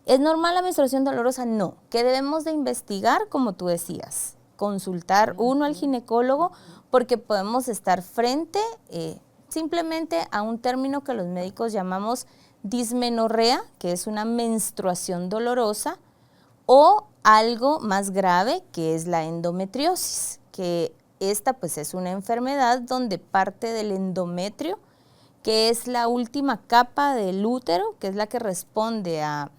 ¿Es normal la menstruación dolorosa? No. ¿Qué debemos de investigar? Como tú decías, consultar uno al ginecólogo, porque podemos estar frente simplemente a un término que los médicos llamamos dismenorrea, que es una menstruación dolorosa, o algo más grave, que es la endometriosis, que esta pues es una enfermedad donde parte del endometrio, que es la última capa del útero, que es la que responde a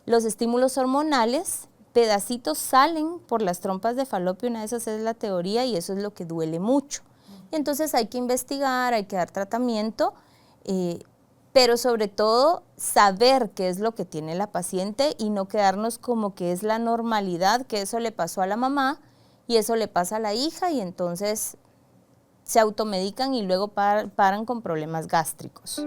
los estímulos hormonales, pedacitos salen por las trompas de falopio, una de esas es la teoría, y eso es lo que duele mucho. Y entonces hay que investigar, hay que dar tratamiento, pero sobre todo saber qué es lo que tiene la paciente y no quedarnos como que es la normalidad, que eso le pasó a la mamá y eso le pasa a la hija, y entonces se automedican y luego paran con problemas gástricos.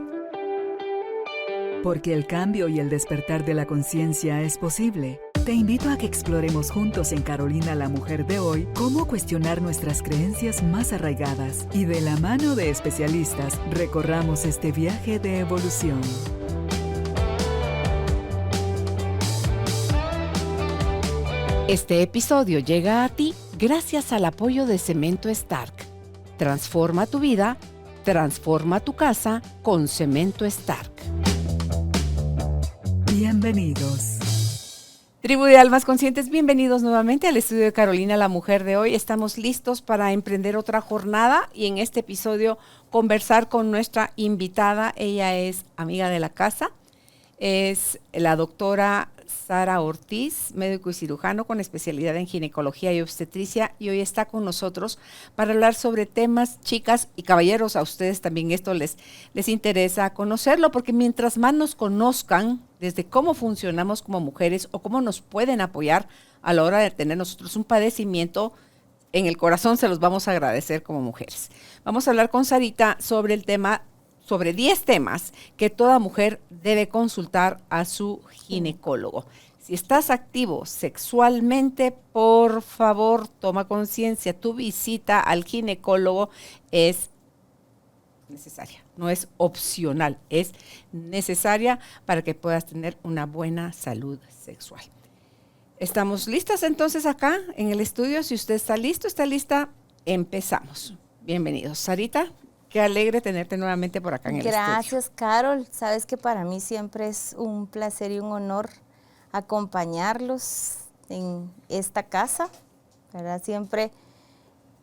Porque el cambio y el despertar de la conciencia es posible. Te invito a que exploremos juntos en Carolina la Mujer de hoy cómo cuestionar nuestras creencias más arraigadas y de la mano de especialistas recorramos este viaje de evolución. Este episodio llega a ti gracias al apoyo de Cemento Stark. Transforma tu vida, transforma tu casa con Cemento Stark. Bienvenidos. Tribu de Almas Conscientes, bienvenidos nuevamente al estudio de Carolina, la Mujer de hoy. Estamos listos para emprender otra jornada y en este episodio conversar con nuestra invitada. Ella es amiga de la casa, es la doctora Sara Ortiz, médico y cirujano con especialidad en ginecología y obstetricia, y hoy está con nosotros para hablar sobre temas, chicas y caballeros, a ustedes también esto les interesa conocerlo, porque mientras más nos conozcan desde cómo funcionamos como mujeres o cómo nos pueden apoyar a la hora de tener nosotros un padecimiento, en el corazón se los vamos a agradecer como mujeres. Vamos a hablar con Sarita sobre el tema, sobre 10 temas que toda mujer debe consultar a su ginecólogo. Si estás activo sexualmente, por favor, toma conciencia. Tu visita al ginecólogo es necesaria, no es opcional, es necesaria para que puedas tener una buena salud sexual. Estamos listas entonces acá en el estudio. Si usted está listo, está lista, empezamos. Bienvenidos. Sarita, qué alegre tenerte nuevamente por acá en el estudio. Gracias, Carol. Sabes que para mí siempre es un placer y un honor acompañarlos en esta casa, ¿verdad? Siempre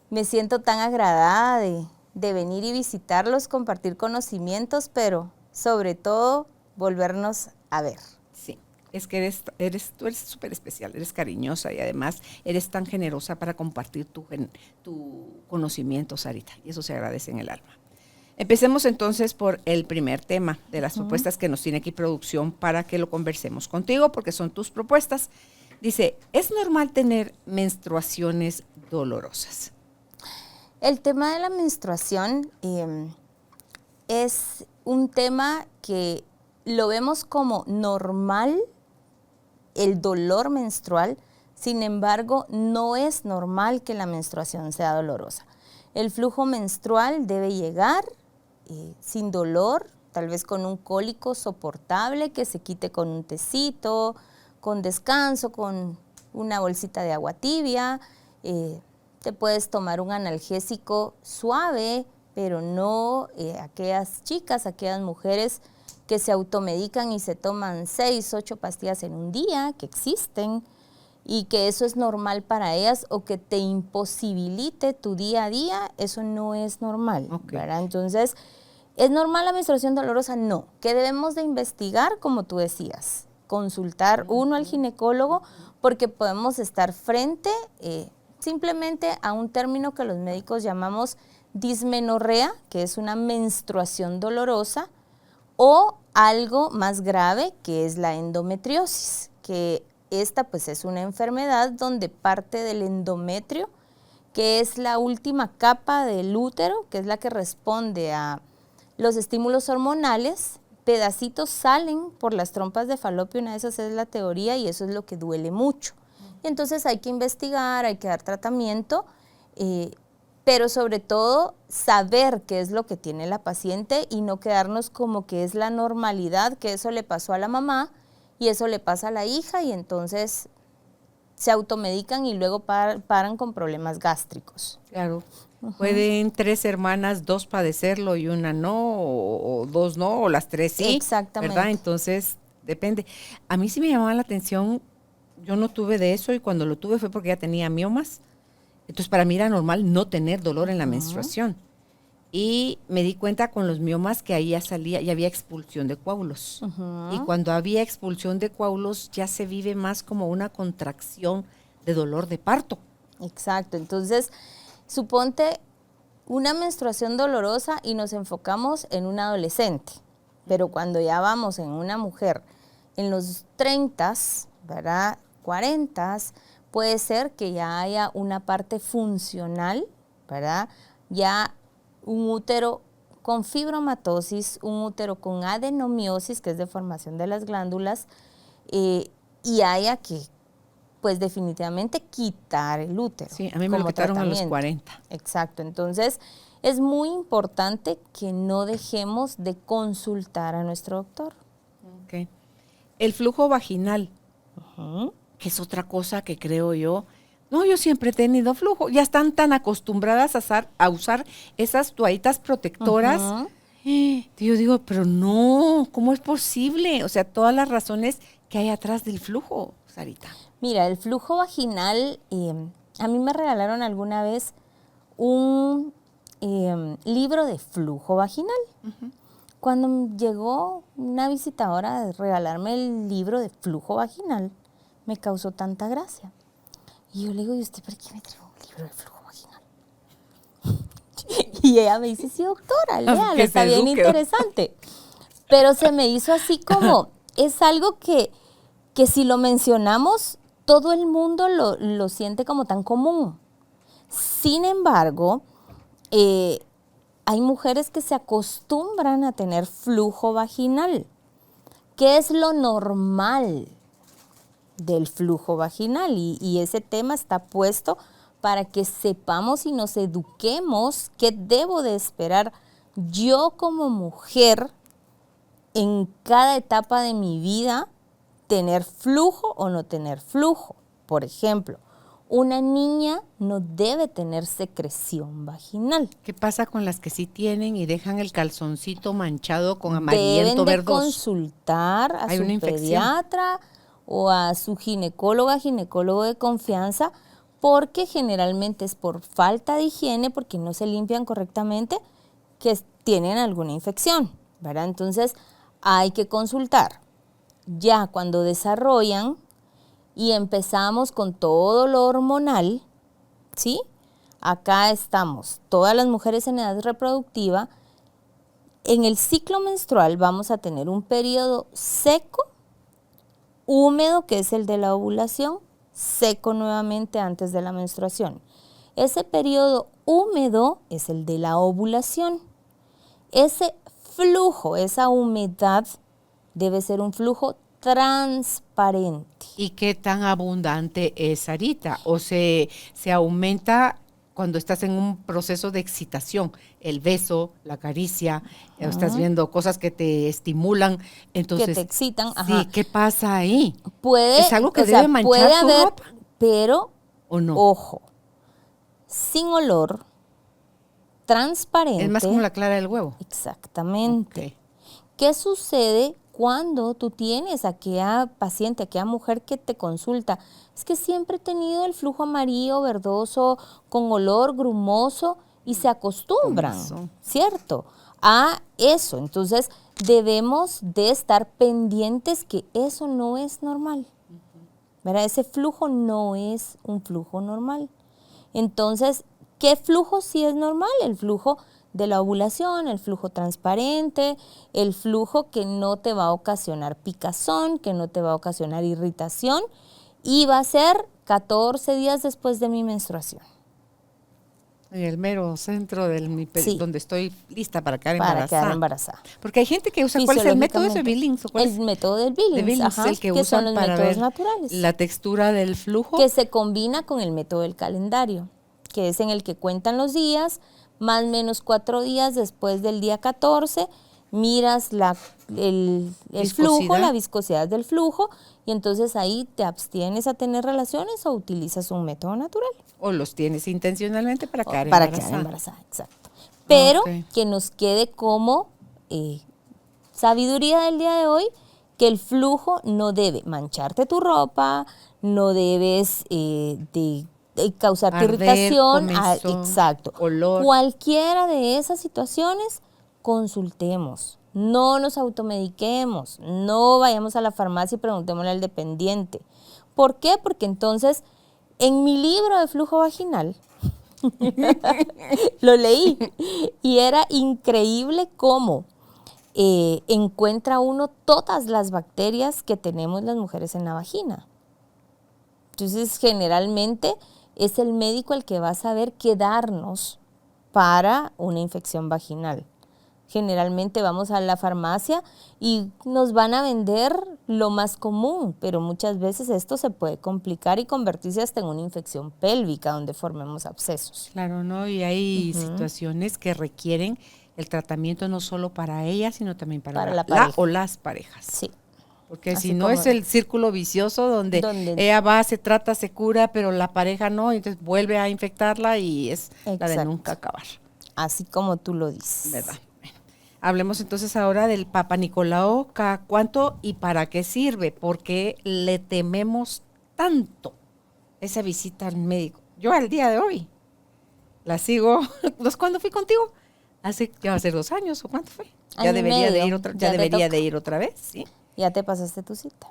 me siento tan agradada de venir y visitarlos, compartir conocimientos, pero sobre todo volvernos a ver. Sí, es que tú eres súper especial, eres cariñosa y además eres tan generosa para compartir tu conocimiento, Sarita, y eso se agradece en el alma. Empecemos entonces por el primer tema de las propuestas que nos tiene aquí producción para que lo conversemos contigo, porque son tus propuestas. Dice, ¿es normal tener menstruaciones dolorosas? El tema de la menstruación es un tema que lo vemos como normal, el dolor menstrual. Sin embargo, no es normal que la menstruación sea dolorosa. El flujo menstrual debe llegar sin dolor, tal vez con un cólico soportable que se quite con un tecito, con descanso, con una bolsita de agua tibia. Te puedes tomar un analgésico suave, pero no aquellas chicas, aquellas mujeres que se automedican y se toman 6, 8 pastillas en un día, que existen, y que eso es normal para ellas, o que te imposibilite tu día a día, eso no es normal, ¿verdad? Entonces, ¿es normal la menstruación dolorosa? No. ¿Qué debemos de investigar? Como tú decías, consultar uno al ginecólogo, porque podemos estar frente simplemente a un término que los médicos llamamos dismenorrea, que es una menstruación dolorosa, o algo más grave, que es la endometriosis, que esta pues es una enfermedad donde parte del endometrio, que es la última capa del útero, que es la que responde a los estímulos hormonales, pedacitos salen por las trompas de falopio, una de esas es la teoría, y eso es lo que duele mucho. Y entonces hay que investigar, hay que dar tratamiento, pero sobre todo saber qué es lo que tiene la paciente y no quedarnos como que es la normalidad, que eso le pasó a la mamá y eso le pasa a la hija y entonces se automedican y luego paran con problemas gástricos. Claro. Pueden 3 hermanas, 2 padecerlo y una no, o 2 no, o las 3 sí. Exactamente. ¿Verdad? Entonces, depende. A mí sí me llamaba la atención, yo no tuve de eso y cuando lo tuve fue porque ya tenía miomas. Entonces, para mí era normal no tener dolor en la menstruación. Y me di cuenta con los miomas que ahí ya había expulsión de coágulos. Y cuando había expulsión de coágulos ya se vive más como una contracción de dolor de parto. Exacto. Entonces, suponte una menstruación dolorosa y nos enfocamos en un adolescente. Pero cuando ya vamos en una mujer en los 30, ¿verdad? 40, puede ser que ya haya una parte funcional, ¿verdad? Ya un útero con fibromatosis, un útero con adenomiosis, que es deformación de las glándulas, y haya que, pues definitivamente quitar el útero. Sí, a mí me lo quitaron a los 40. Exacto, entonces es muy importante que no dejemos de consultar a nuestro doctor. Okay. El flujo vaginal, que es otra cosa que creo yo. No, yo siempre he tenido flujo. Ya están tan acostumbradas a usar esas toallitas protectoras. Yo digo, pero no, ¿cómo es posible? O sea, todas las razones que hay atrás del flujo, Sarita. Mira, el flujo vaginal, a mí me regalaron alguna vez un libro de flujo vaginal. Cuando llegó una visitadora a regalarme el libro de flujo vaginal, me causó tanta gracia. Y yo le digo, ¿y usted por qué me trajo un libro de flujo vaginal? Y ella me dice, sí, doctora, léalo, está bien interesante. Pero se me hizo así como, es algo que si lo mencionamos, todo el mundo lo siente como tan común. Sin embargo, hay mujeres que se acostumbran a tener flujo vaginal. ¿Qué es lo normal del flujo vaginal? Y ese tema está puesto para que sepamos y nos eduquemos qué debo de esperar yo como mujer en cada etapa de mi vida, tener flujo o no tener flujo. Por ejemplo, una niña no debe tener secreción vaginal. ¿Qué pasa con las que sí tienen y dejan el calzoncito manchado con amarillento verdoso? Deben de consultar a su pediatra o a su ginecólogo de confianza, porque generalmente es por falta de higiene, porque no se limpian correctamente, que tienen alguna infección, ¿verdad? Entonces hay que consultar. Ya cuando desarrollan y empezamos con todo lo hormonal, ¿sí? Acá estamos, todas las mujeres en edad reproductiva, en el ciclo menstrual vamos a tener un periodo seco, húmedo, que es el de la ovulación, seco nuevamente antes de la menstruación. Ese periodo húmedo es el de la ovulación. Ese flujo, esa humedad, debe ser un flujo transparente. ¿Y qué tan abundante es, Sarita? ¿O se aumenta cuando estás en un proceso de excitación? El beso, la caricia, estás viendo cosas que te estimulan, entonces que te excitan. Sí, ¿qué pasa ahí? ¿Es algo que debe manchar puede tu haber, ropa? Pero, ¿o no? Ojo, sin olor, transparente. Es más como la clara del huevo. Exactamente. Okay. ¿Qué sucede cuando tú tienes a aquella paciente, a aquella mujer que te consulta? Es que siempre he tenido el flujo amarillo, verdoso, con olor grumoso, y se acostumbran, ¿cierto? A eso. Entonces, debemos de estar pendientes que eso no es normal. ¿Verdad? Ese flujo no es un flujo normal. Entonces, ¿qué flujo sí es normal? El flujo de la ovulación, el flujo transparente, el flujo que no te va a ocasionar picazón, que no te va a ocasionar irritación, y va a ser 14 días después de mi menstruación. En el mero centro sí, donde estoy lista para quedar embarazada. Porque hay gente que usa, ¿cuál es el método de Billings? El método del Billings, ajá, el que usan son los para métodos ver naturales. La textura del flujo. Que se combina con el método del calendario, que es en el que cuentan los días, más o menos 4 días después del día 14, miras el flujo, la viscosidad del flujo, y entonces ahí te abstienes a tener relaciones o utilizas un método natural. O los tienes intencionalmente para quedar embarazada. Exacto. Pero que nos quede como sabiduría del día de hoy, que el flujo no debe mancharte tu ropa, no debes de causarte arder, irritación, comezón, exacto. Olor. Cualquiera de esas situaciones, consultemos, no nos automediquemos, no vayamos a la farmacia y preguntémosle al dependiente. ¿Por qué? Porque entonces, en mi libro de flujo vaginal, lo leí y era increíble cómo encuentra uno todas las bacterias que tenemos las mujeres en la vagina. Entonces, generalmente es el médico el que va a saber qué darnos para una infección vaginal. Generalmente vamos a la farmacia y nos van a vender lo más común, pero muchas veces esto se puede complicar y convertirse hasta en una infección pélvica donde formemos abscesos. Claro, ¿no? Y hay situaciones que requieren el tratamiento no solo para ella, sino también para la pareja o las parejas. Sí. Porque así si no es el círculo vicioso donde ella va, se trata, se cura, pero la pareja no, y entonces vuelve a infectarla y es la de nunca acabar. Así como tú lo dices. ¿Verdad? Bueno, hablemos entonces ahora del Papa Nicolau. ¿Cada cuánto y para qué sirve? Porque le tememos tanto esa visita al médico. Yo al día de hoy la sigo. ¿Cuándo fui contigo? Ya va a ser 2 años, ¿o cuánto fue? Ya debería de ir otra vez, ¿sí? Ya te pasaste tu cita.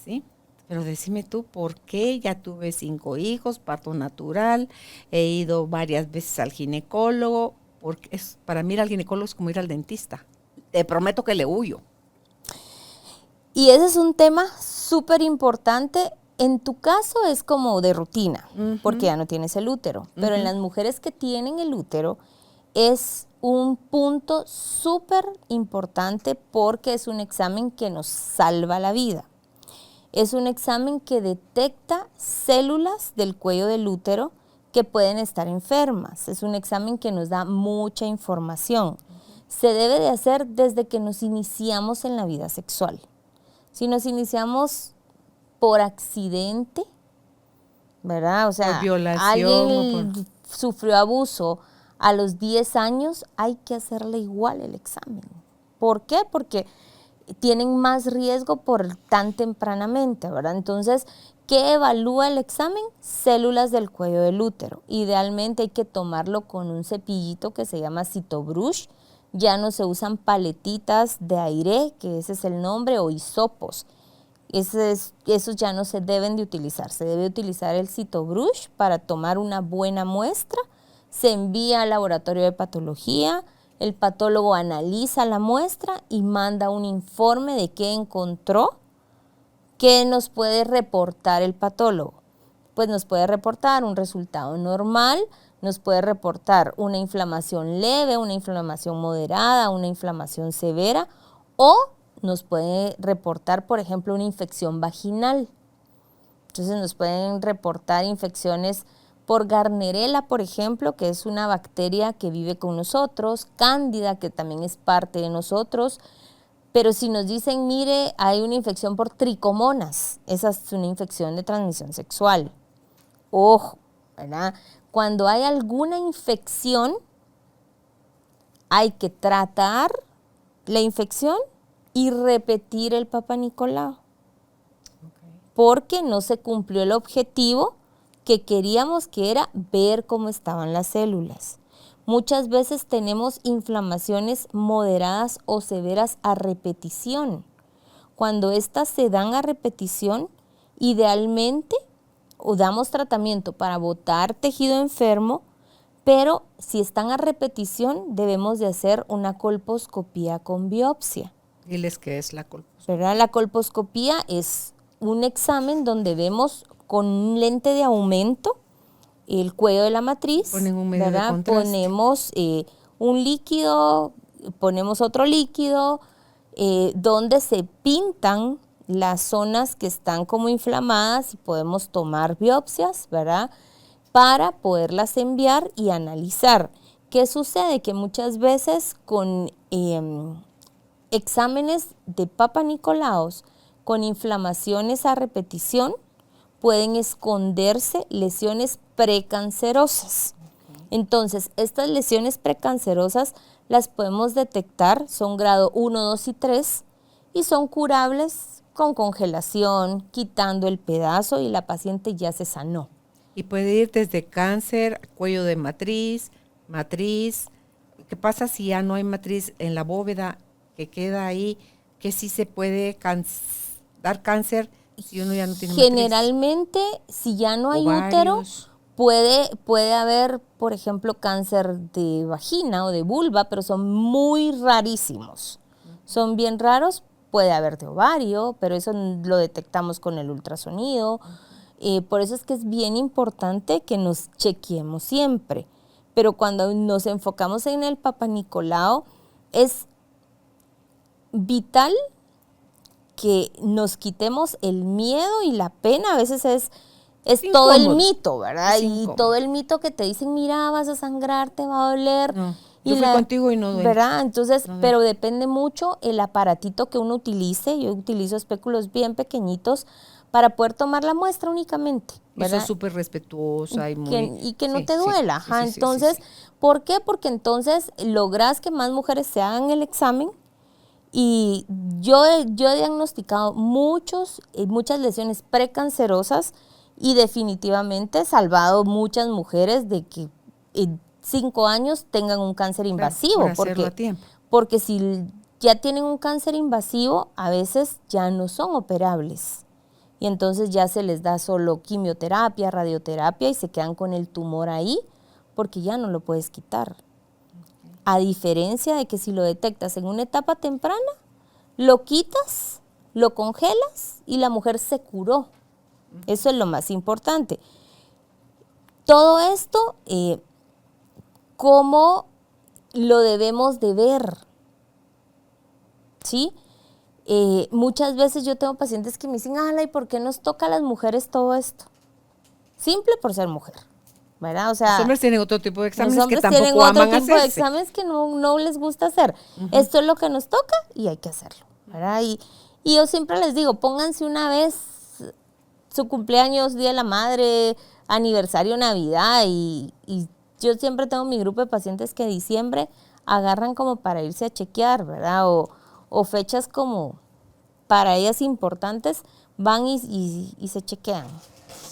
Sí, pero decime tú, ¿por qué? Ya tuve 5 hijos, parto natural, he ido varias veces al ginecólogo, porque para mí ir al ginecólogo es como ir al dentista. Te prometo que le huyo. Y ese es un tema súper importante. En tu caso es como de rutina, porque ya no tienes el útero. Pero en las mujeres que tienen el útero es un punto súper importante porque es un examen que nos salva la vida. Es un examen que detecta células del cuello del útero que pueden estar enfermas. Es un examen que nos da mucha información. Se debe de hacer desde que nos iniciamos en la vida sexual. Si nos iniciamos por accidente, ¿verdad? O sea, por violación, alguien sufrió abuso a los 10 años, hay que hacerle igual el examen. ¿Por qué? Porque tienen más riesgo por tan tempranamente, ¿verdad? Entonces, ¿qué evalúa el examen? Células del cuello del útero. Idealmente hay que tomarlo con un cepillito que se llama Cytobrush. Ya no se usan paletitas de aire, que ese es el nombre, o hisopos. Esos ya no se deben de utilizar. Se debe utilizar el Cytobrush para tomar una buena muestra. Se envía al laboratorio de patología, el patólogo analiza la muestra y manda un informe de qué encontró, qué nos puede reportar el patólogo. Pues nos puede reportar un resultado normal, nos puede reportar una inflamación leve, una inflamación moderada, una inflamación severa, o nos puede reportar, por ejemplo, una infección vaginal. Entonces nos pueden reportar infecciones por Gardnerella, por ejemplo, que es una bacteria que vive con nosotros, Cándida, que también es parte de nosotros, pero si nos dicen, mire, hay una infección por tricomonas, esa es una infección de transmisión sexual. Ojo, ¿verdad? Cuando hay alguna infección, hay que tratar la infección y repetir el Papa Nicolau, porque no se cumplió el objetivo que queríamos, que era ver cómo estaban las células. Muchas veces tenemos inflamaciones moderadas o severas a repetición. Cuando estas se dan a repetición, idealmente o damos tratamiento para botar tejido enfermo, pero si están a repetición debemos de hacer una colposcopía con biopsia. Diles qué es la colposcopía. ¿Verdad? La colposcopía es un examen donde vemos con un lente de aumento el cuello de la matriz. Ponen un medio ¿verdad? de contraste. Ponemos un líquido, ponemos otro líquido, donde se pintan las zonas que están como inflamadas y podemos tomar biopsias, ¿verdad? Para poderlas enviar y analizar. ¿Qué sucede? Que muchas veces con exámenes de Papa Nicolaos con inflamaciones a repetición pueden esconderse lesiones precancerosas. Entonces, estas lesiones precancerosas las podemos detectar, son grado 1, 2 y 3, y son curables con congelación, quitando el pedazo y la paciente ya se sanó. Y puede ir desde cáncer, cuello de matriz. ¿Qué pasa si ya no hay matriz en la bóveda que queda ahí? Que sí se puede dar cáncer si uno ya no tiene matriz. Generalmente, si ya no hay Ovarios. útero, puede haber, por ejemplo, cáncer de vagina o de vulva, pero son muy rarísimos. Son bien raros. Puede haber de ovario, pero eso lo detectamos con el ultrasonido. Por eso es que es bien importante que nos chequeemos siempre. Pero cuando nos enfocamos en el Papa Nicolau, es vital que nos quitemos el miedo y la pena. A veces es todo el mito, ¿verdad? Y todo el mito que te dicen, mira, vas a sangrar, te va a doler. No, yo fui contigo y no duele. ¿Verdad? Entonces, no, pero depende mucho el aparatito que uno utilice. Yo utilizo espéculos bien pequeñitos para poder tomar la muestra únicamente, ¿verdad? Eso es súper respetuosa y muy... Y que no te duela. Entonces, ¿por qué? Porque entonces logras que más mujeres se hagan el examen. Y yo he diagnosticado muchas lesiones precancerosas y definitivamente he salvado muchas mujeres de que en 5 años tengan un cáncer invasivo. Porque si ya tienen un cáncer invasivo, a veces ya no son operables. Y entonces ya se les da solo quimioterapia, radioterapia y se quedan con el tumor ahí porque ya no lo puedes quitar. A diferencia de que si lo detectas en una etapa temprana, lo quitas, lo congelas y la mujer se curó. Eso es lo más importante. Todo esto, ¿cómo lo debemos de ver? ¿Sí? Muchas veces yo tengo pacientes que me dicen, ¿y por qué nos toca a las mujeres todo esto? Simple por ser mujer, ¿verdad? O sea, los hombres tienen otro tipo de exámenes que tampoco tienen otro aman tipo de exámenes que no les gusta hacer. Esto es lo que nos toca y hay que hacerlo, ¿verdad? Y yo siempre les digo, pónganse una vez su cumpleaños, Día de la Madre, aniversario, Navidad, y yo siempre tengo mi grupo de pacientes que en diciembre agarran como para irse a chequear, ¿verdad? O fechas como para ellas importantes, van y se chequean.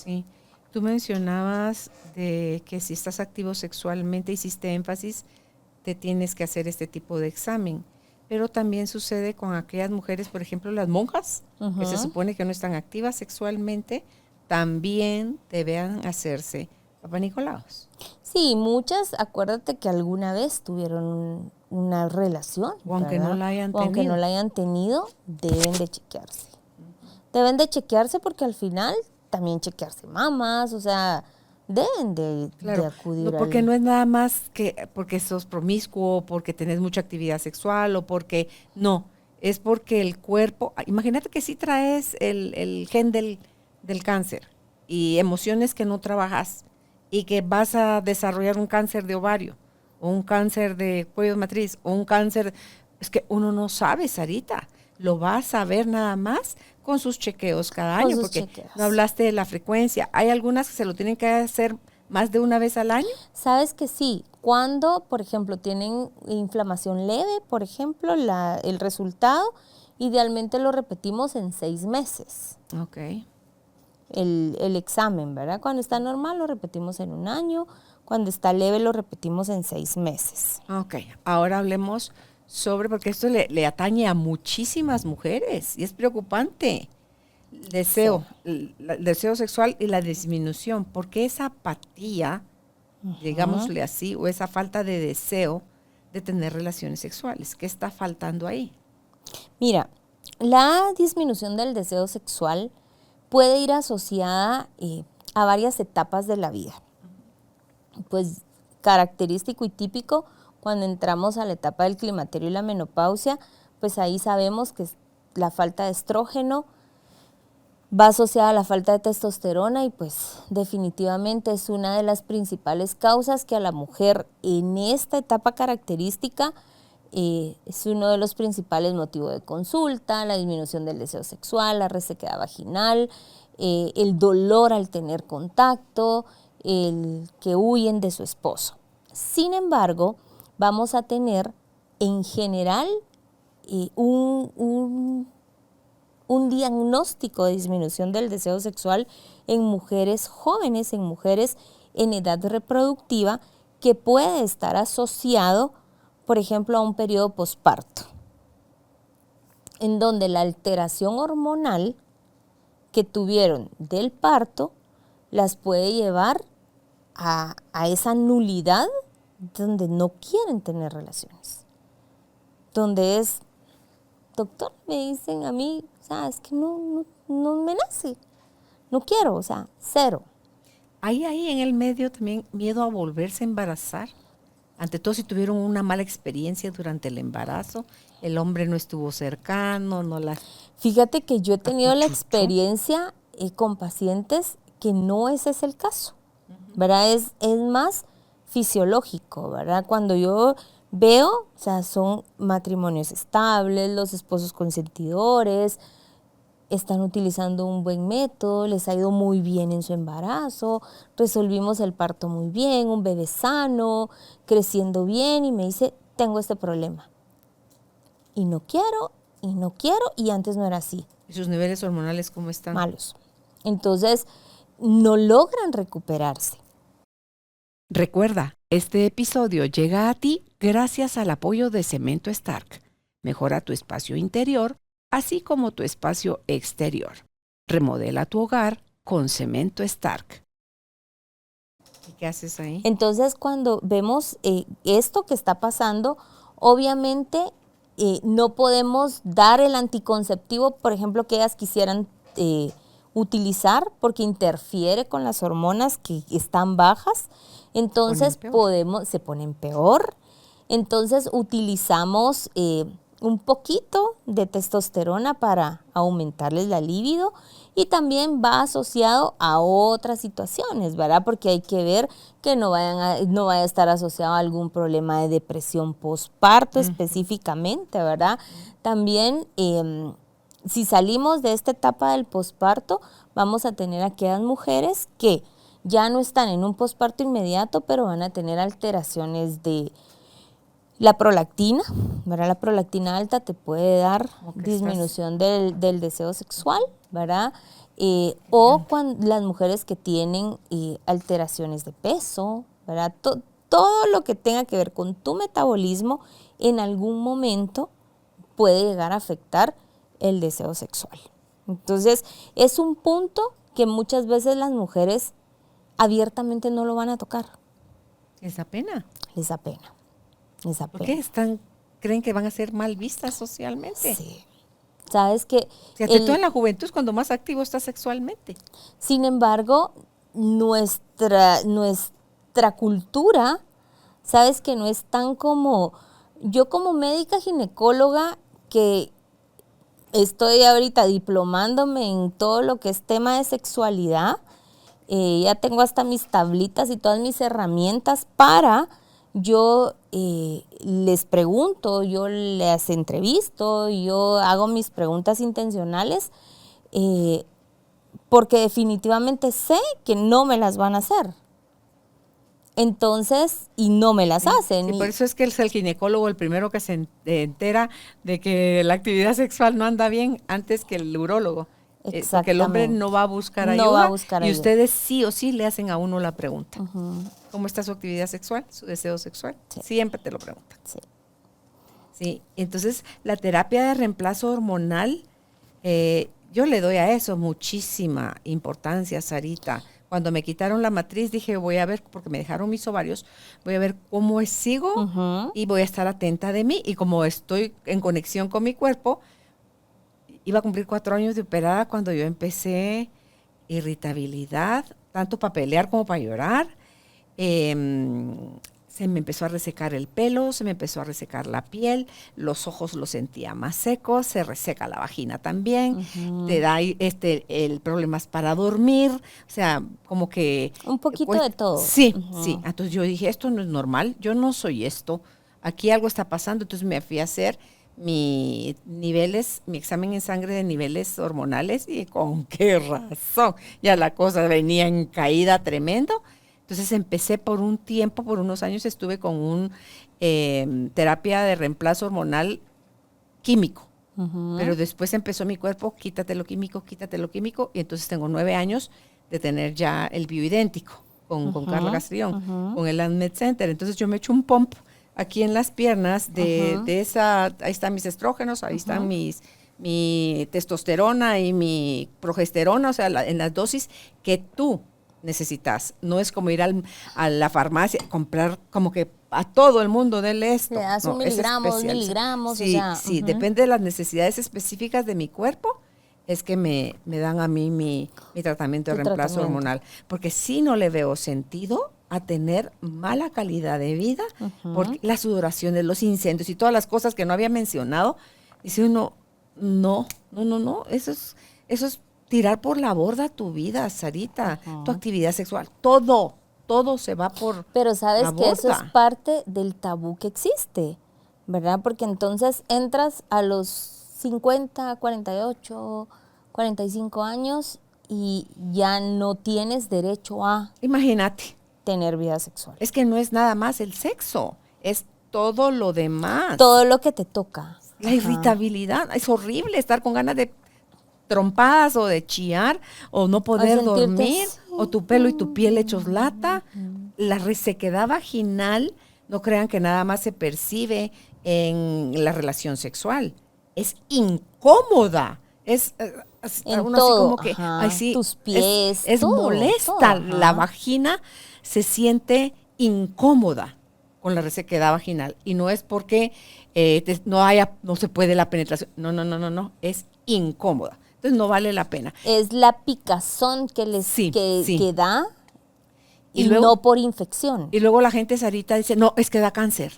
Sí. Tú mencionabas de que si estás activo sexualmente, hiciste énfasis, te tienes que hacer este tipo de examen. Pero también sucede con aquellas mujeres, por ejemplo, las monjas, que se supone que no están activas sexualmente, también deben hacerse Papa Nicolaos. Sí, muchas, acuérdate que alguna vez tuvieron una relación. O aunque no la hayan tenido. Aunque no la hayan tenido, deben de chequearse. Deben de chequearse porque al final también chequearse mamas, o sea, deben de acudir. No, porque no es nada más que porque sos promiscuo, porque tenés mucha actividad sexual o porque no, es porque el cuerpo, imagínate que sí traes el gen del cáncer y emociones que no trabajas y que vas a desarrollar un cáncer de ovario o un cáncer de cuello de matriz o un cáncer, es que uno no sabe, Sarita, lo vas a ver nada más con sus chequeos cada año, porque no hablaste de la frecuencia. ¿Hay algunas que se lo tienen que hacer más de una vez al año? Sabes que sí. Cuando, por ejemplo, tienen inflamación leve, por ejemplo, el resultado, idealmente lo repetimos en 6 meses. Ok. El examen, ¿verdad? Cuando está normal lo repetimos en 1 año, cuando está leve lo repetimos en 6 meses. Ok, ahora hablemos porque esto le atañe a muchísimas mujeres y es preocupante. El deseo sexual y la disminución, porque esa apatía, digámosle así, o esa falta de deseo de tener relaciones sexuales, ¿qué está faltando ahí? Mira, la disminución del deseo sexual puede ir asociada a varias etapas de la vida. Pues característico y típico, cuando entramos a la etapa del climaterio y la menopausia, pues ahí sabemos que la falta de estrógeno va asociada a la falta de testosterona y pues definitivamente es una de las principales causas que a la mujer en esta etapa característica es uno de los principales motivos de consulta, la disminución del deseo sexual, la resequedad vaginal, el dolor al tener contacto, el que huyen de su esposo. Sin embargo, vamos a tener en general un diagnóstico de disminución del deseo sexual en mujeres jóvenes, en mujeres en edad reproductiva, que puede estar asociado, por ejemplo, a un periodo posparto, en donde la alteración hormonal que tuvieron del parto las puede llevar a esa nulidad donde no quieren tener relaciones, donde es, doctor, me dicen a mí, o sea, es que no me nace, no quiero, o sea, cero. ¿Hay ahí en el medio también miedo a volverse a embarazar? Ante todo, si tuvieron una mala experiencia durante el embarazo, el hombre no estuvo cercano, no la... Fíjate que yo he tenido la experiencia con pacientes que no ese es el caso, ¿verdad? Es más fisiológico, ¿verdad? Cuando yo veo, o sea, son matrimonios estables, los esposos consentidores, están utilizando un buen método, les ha ido muy bien en su embarazo, resolvimos el parto muy bien, un bebé sano, creciendo bien, y me dice, tengo este problema. Y no quiero, y antes no era así. ¿Y sus niveles hormonales cómo están? Malos. Entonces, no logran recuperarse. Recuerda, este episodio llega a ti gracias al apoyo de Cemento Stark. Mejora tu espacio interior, así como tu espacio exterior. Remodela tu hogar con Cemento Stark. ¿Y qué haces ahí? Entonces, cuando vemos esto que está pasando, obviamente no podemos dar el anticonceptivo, por ejemplo, que ellas quisieran utilizar, porque interfiere con las hormonas que están bajas. Entonces se ponen peor. Entonces utilizamos un poquito de testosterona para aumentarles la libido, y también va asociado a otras situaciones, ¿verdad? Porque hay que ver que no vaya a estar asociado a algún problema de depresión postparto específicamente, ¿verdad? También si salimos de esta etapa del posparto, vamos a tener aquellas mujeres que ya no están en un posparto inmediato, pero van a tener alteraciones de la prolactina, ¿verdad? La prolactina alta te puede dar disminución del deseo sexual, ¿verdad? O cuando las mujeres que tienen alteraciones de peso, ¿verdad? Todo lo que tenga que ver con tu metabolismo en algún momento puede llegar a afectar el deseo sexual. Entonces, es un punto que muchas veces las mujeres abiertamente no lo van a tocar. ¿Les da pena? Les da pena. ¿Por qué creen que van a ser mal vistas socialmente? Sí. Sabes que... Tú en la juventud es cuando más activo estás sexualmente. Sin embargo, nuestra cultura, sabes que no es tan como... Yo como médica ginecóloga, que estoy ahorita diplomándome en todo lo que es tema de sexualidad, ya tengo hasta mis tablitas y todas mis herramientas para... Yo les pregunto, yo les entrevisto, yo hago mis preguntas intencionales, porque definitivamente sé que no me las van a hacer. Entonces, y no me las hacen. Sí, por eso es que es el ginecólogo el primero que se entera de que la actividad sexual no anda bien antes que el urólogo. Porque el hombre no va a buscar ayuda. No va a buscar ayuda. Ustedes sí o sí le hacen a uno la pregunta. ¿Cómo está su actividad sexual, su deseo sexual? Sí. Siempre te lo preguntan. Sí. Sí, entonces la terapia de reemplazo hormonal, yo le doy a eso muchísima importancia, Sarita. Cuando me quitaron la matriz dije, voy a ver, porque me dejaron mis ovarios, voy a ver cómo sigo y voy a estar atenta de mí. Y como estoy en conexión con mi cuerpo, iba a cumplir 4 años de operada cuando yo empecé irritabilidad, tanto para pelear como para llorar. Se me empezó a resecar el pelo, se me empezó a resecar la piel, los ojos los sentía más secos, se reseca la vagina también, te da el problemas para dormir, o sea, como que... Un poquito de todo. Sí, sí. Entonces yo dije, esto no es normal, yo no soy esto. aquí algo está pasando. Entonces me fui a hacer mi examen en sangre de niveles hormonales y con qué razón. Ya la cosa venía en caída tremendo. Entonces empecé por un tiempo, por unos años estuve con un terapia de reemplazo hormonal químico. Pero después empezó mi cuerpo, quítate lo químico, y entonces tengo 9 años de tener ya el bioidéntico con Carla Castrillón, con el AdMed Center. Entonces yo me echo un pump aquí en las piernas de esa, ahí están mis estrógenos, ahí están mi testosterona y mi progesterona, o sea, en las dosis que tú necesitas. No es como ir a la farmacia, comprar como que a todo el mundo dele esto. Le das no, 1 miligramo, 2 miligramos. Sí, o sea, sí, depende de las necesidades específicas de mi cuerpo, es que me dan a mí mi tratamiento de reemplazo hormonal. Porque sí no le veo sentido a tener mala calidad de vida, porque las sudoraciones, los incendios y todas las cosas que no había mencionado, dice uno, no, eso es tirar por la borda tu vida, Sarita, tu actividad sexual, todo se va por Pero sabes la que eso es borda. parte del tabú que existe, ¿verdad? Porque entonces entras a los 50, 48, 45 años y ya no tienes derecho a Imagínate, tener vida sexual. es que no es nada más el sexo, es todo lo demás. Todo lo que te toca. La irritabilidad, es horrible estar con ganas de trompadas o de chillar o no poder sentirte dormir así. o tu pelo y tu piel hechos lata. La resequedad vaginal, no crean que nada más se percibe en la relación sexual. Es incómoda. Es En uno todo, así como que, ajá, tus pies, es todo, molesta. todo, ajá. La vagina se siente incómoda con la resequedad vaginal y no es porque no se puede la penetración. No, es incómoda. Entonces no vale la pena. Es la picazón que que da y luego, no por infección. Y luego la gente, Sarita, dice, no, es que da cáncer.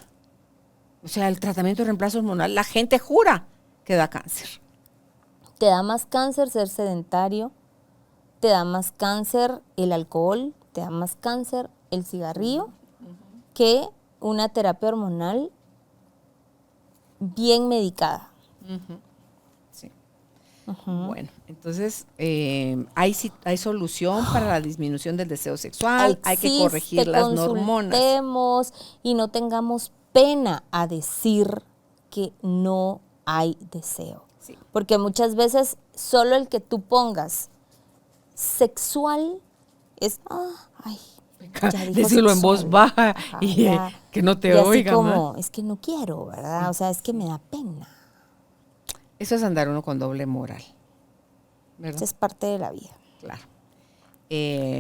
O sea, el tratamiento de reemplazo hormonal, la gente jura que da cáncer. Te da más cáncer ser sedentario, te da más cáncer el alcohol, te da más cáncer el cigarrillo que una terapia hormonal bien medicada. Sí. Bueno, entonces hay solución para la disminución del deseo sexual, hay que corregir las hormonas. Consultemos y no tengamos pena a decir que no hay deseo. Sí. Porque muchas veces solo el que tú pongas sexual es, Decirlo en voz baja y que no te oiga. Así como, es que no quiero, ¿verdad? O sea, es que me da pena. Eso es andar uno con doble moral, ¿verdad? Eso es parte de la vida. Claro.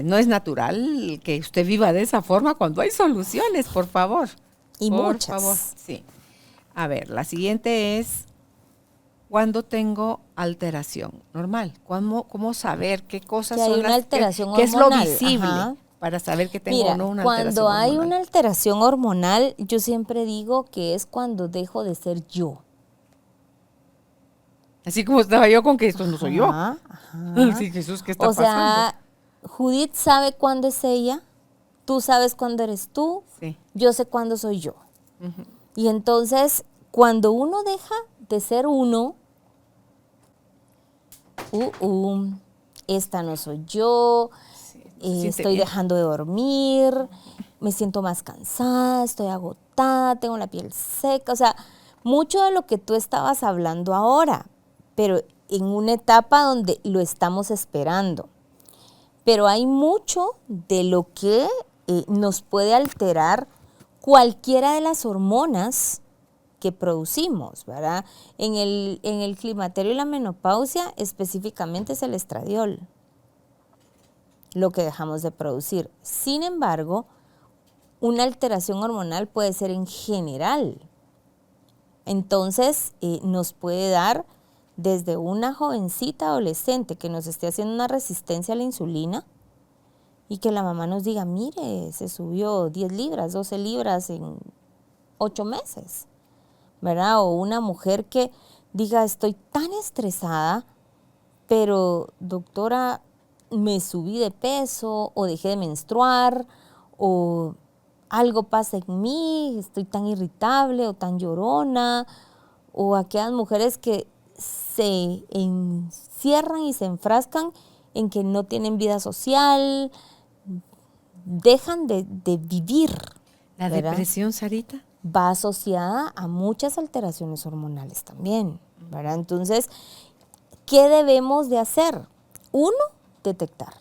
No es natural que usted viva de esa forma cuando hay soluciones, por favor. Y por muchas. favor. Sí. A ver, la siguiente es, ¿cuándo tengo alteración? Normal. ¿Cómo saber qué cosas Que hay son una las alteración qué es lo hormonal, visible ajá. para saber que tengo o no una alteración cuando hay hormonal? una alteración hormonal, yo siempre digo que es cuando dejo de ser yo. Así como estaba yo con que esto no soy yo. Ajá. Sí, Jesús, ¿qué está O sea, pasando? Judith sabe cuándo es ella, tú sabes cuándo eres tú, Sí. yo sé cuándo soy yo. Y entonces, cuando uno deja de ser uno, esta no soy yo, estoy dejando de dormir, me siento más cansada, estoy agotada, tengo la piel seca, o sea, mucho de lo que tú estabas hablando ahora, pero en una etapa donde lo estamos esperando. Pero hay mucho de lo que nos puede alterar cualquiera de las hormonas que producimos, ¿verdad? En el climaterio y la menopausia específicamente es el estradiol, lo que dejamos de producir. Sin embargo, una alteración hormonal puede ser en general. Entonces, nos puede dar desde una jovencita adolescente que nos esté haciendo una resistencia a la insulina y que la mamá nos diga, mire, se subió 10 libras, 12 libras en 8 meses, ¿verdad? O una mujer que diga, estoy tan estresada, pero doctora, me subí de peso o dejé de menstruar o algo pasa en mí, estoy tan irritable o tan llorona, o aquellas mujeres que se encierran y se enfrascan en que no tienen vida social, dejan de vivir. La ¿verdad? depresión, Sarita. Va asociada a muchas alteraciones hormonales también, ¿verdad? Entonces, ¿qué debemos de hacer? Uno, detectar,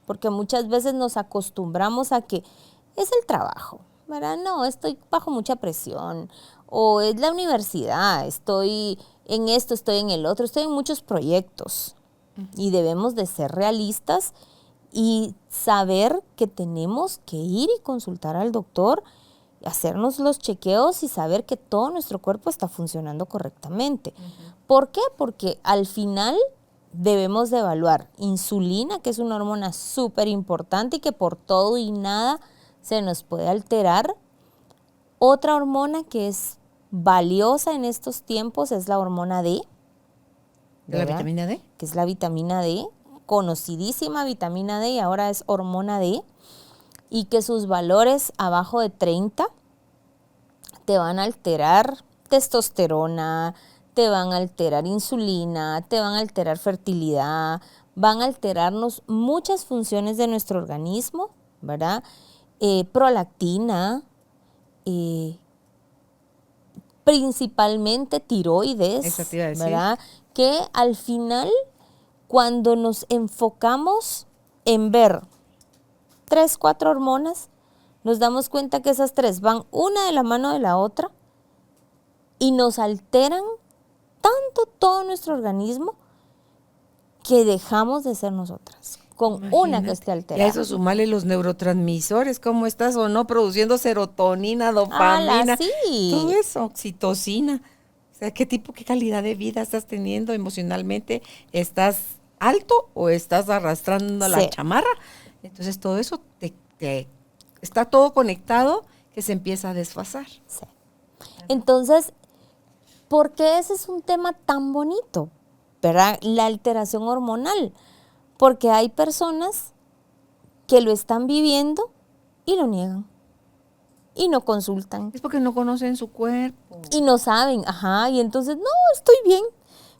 porque muchas veces nos acostumbramos a que es el trabajo, ¿verdad? No, estoy bajo mucha presión, o es la universidad, estoy en esto, estoy en el otro, estoy en muchos proyectos, y debemos de ser realistas y saber que tenemos que ir y consultar al doctor, hacernos los chequeos y saber que todo nuestro cuerpo está funcionando correctamente. ¿Por qué? Porque al final debemos de evaluar insulina, que es una hormona súper importante y que por todo y nada se nos puede alterar. Otra hormona que es valiosa en estos tiempos es la hormona D. ¿De la vitamina D? Que es la vitamina D, conocidísima vitamina D y ahora es hormona D, y que sus valores abajo de 30 te van a alterar testosterona, te van a alterar insulina, te van a alterar fertilidad, van a alterarnos muchas funciones de nuestro organismo, ¿verdad? Prolactina, principalmente tiroides, Eso te iba a decir. ¿verdad? Que al final, cuando nos enfocamos en ver 3, 4 hormonas, nos damos cuenta que esas 3 van una de la mano de la otra y nos alteran tanto todo nuestro organismo que dejamos de ser nosotras con una que esté Y a alterada. eso sumarle los neurotransmisores, cómo estás o no produciendo serotonina, dopamina, ¡Hala, sí! todo eso, oxitocina. O sea, qué calidad de vida estás teniendo emocionalmente. ¿Estás alto o estás arrastrando Sí. la chamarra? Entonces todo eso está todo conectado que se empieza a desfasar. Sí. Entonces, ¿por qué ese es un tema tan bonito? ¿Verdad? La alteración hormonal. Porque hay personas que lo están viviendo y lo niegan. Y no consultan. Es porque no conocen su cuerpo. Y no saben, ajá. Y entonces, no, estoy bien.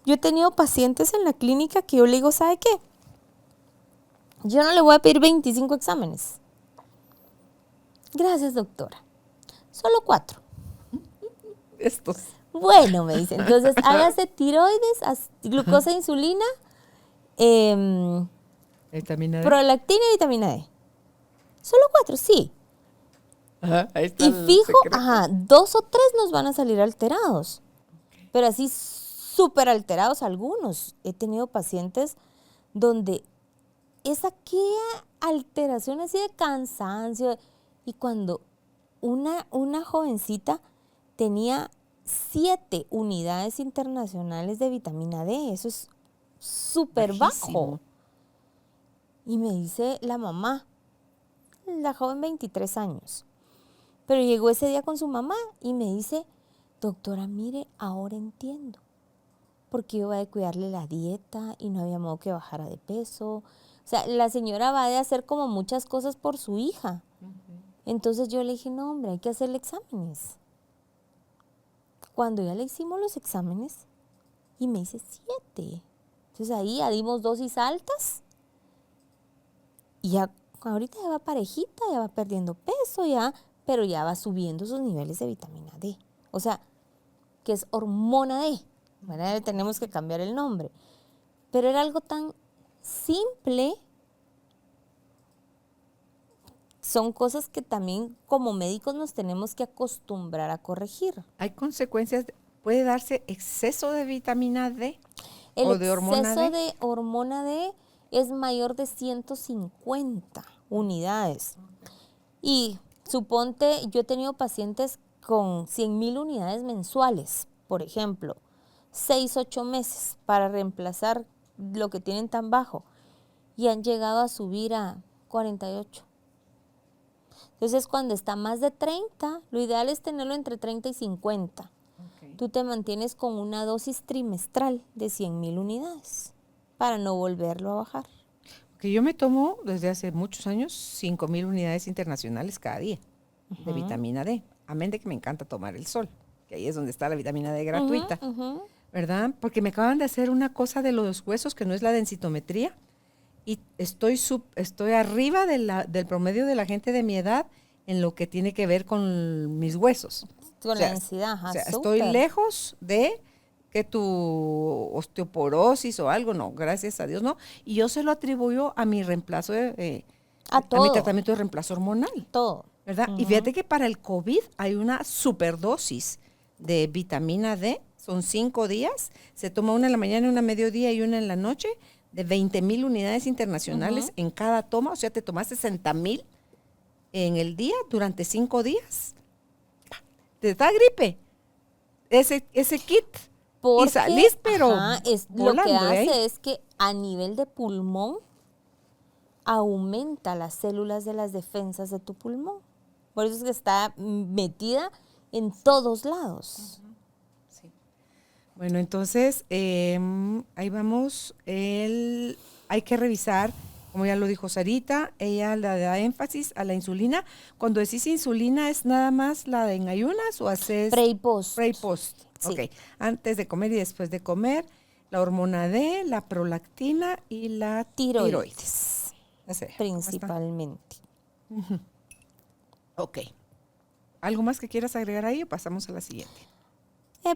Yo he tenido pacientes en la clínica que yo le digo, ¿sabe qué? Yo no le voy a pedir 25 exámenes. Gracias, doctora. Solo 4. Estos. Bueno, me dice. Entonces, hágase tiroides, glucosa, insulina, Vitamina D. prolactina y vitamina D. Solo 4, sí. Ajá, ahí está Y el fijo, secreto. ajá, 2 o 3 nos van a salir alterados. Pero así súper alterados algunos. He tenido pacientes donde es aquella alteración así de cansancio. Y cuando una jovencita tenía 7 unidades internacionales de vitamina D, eso es súper Bajísimo. bajo. Y me dice la mamá, la joven 23 años, pero llegó ese día con su mamá y me dice, doctora, mire, ahora entiendo, porque yo voy a cuidarle la dieta y no había modo que bajara de peso. O sea, la señora va a hacer como muchas cosas por su hija. Entonces yo le dije, no, hombre, hay que hacerle exámenes. Cuando ya le hicimos los exámenes, y me dice 7. Entonces ahí ya dimos dosis altas, y ya ahorita ya va parejita, ya va perdiendo peso, ya, pero ya va subiendo sus niveles de vitamina D. O sea, que es hormona D, ¿verdad? Tenemos que cambiar el nombre. Pero era algo tan simple. Son cosas que también como médicos nos tenemos que acostumbrar a corregir. Hay consecuencias, puede darse exceso de vitamina D El o de hormona exceso D. de hormona D es mayor de 150 unidades. Y suponte, yo he tenido pacientes con 100,000 unidades mensuales, por ejemplo, 6, 8 meses para reemplazar lo que tienen tan bajo, y han llegado a subir a 48. Entonces, cuando está más de 30, lo ideal es tenerlo entre 30 y 50. Okay. Tú te mantienes con una dosis trimestral de 100,000 unidades para no volverlo a bajar. Que yo me tomo desde hace muchos años 5,000 unidades internacionales cada día. de vitamina D. Amén de que me encanta tomar el sol, que ahí es donde está la vitamina D gratuita, ¿verdad? Porque me acaban de hacer una cosa de los huesos que no es la densitometría y estoy arriba del promedio de la gente de mi edad en lo que tiene que ver con mis huesos. Con la densidad, ajá, o sea, súper. estoy lejos de que tu osteoporosis o algo, no, gracias a Dios, no. Y yo se lo atribuyo a mi reemplazo, A todo. mi tratamiento de reemplazo hormonal. Todo. ¿Verdad? Y fíjate que para el COVID hay una superdosis de vitamina D, son 5 días, se toma una en la mañana, una a mediodía y una en la noche, de 20,000 unidades internacionales en cada toma, o sea, te tomas 60,000 en el día durante 5 días. Te da gripe, ese kit. Porque, y salís, pero lo que hace ahí. es que a nivel de pulmón aumenta las células de las defensas de tu pulmón. Por eso es que está metida en todos lados. Sí. Bueno, entonces, ahí vamos. Hay que revisar, como ya lo dijo Sarita, ella le da énfasis a la insulina. Cuando decís insulina, ¿es nada más la de en ayunas o haces? Pre y post. Pre y post. Sí. Ok. Antes de comer y después de comer, la hormona D, la prolactina y la tiroides. Principalmente. Ok. ¿Algo más que quieras agregar ahí o pasamos a la siguiente?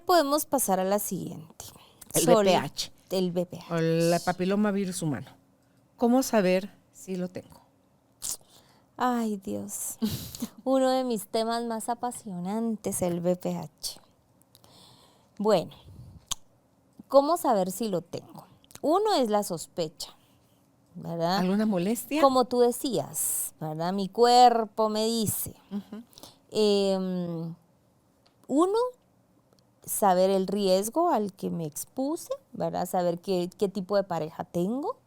Podemos pasar a la siguiente. El VPH. El VPH. O el papiloma virus humano. ¿Cómo saber si lo tengo? Ay, Dios. Uno de mis temas más apasionantes, el VPH. Bueno, ¿cómo saber si lo tengo? Uno es la sospecha, ¿verdad? ¿Alguna molestia? Como tú decías, ¿verdad? Mi cuerpo me dice. Uno, saber el riesgo al que me expuse, ¿verdad? Saber qué tipo de pareja tengo.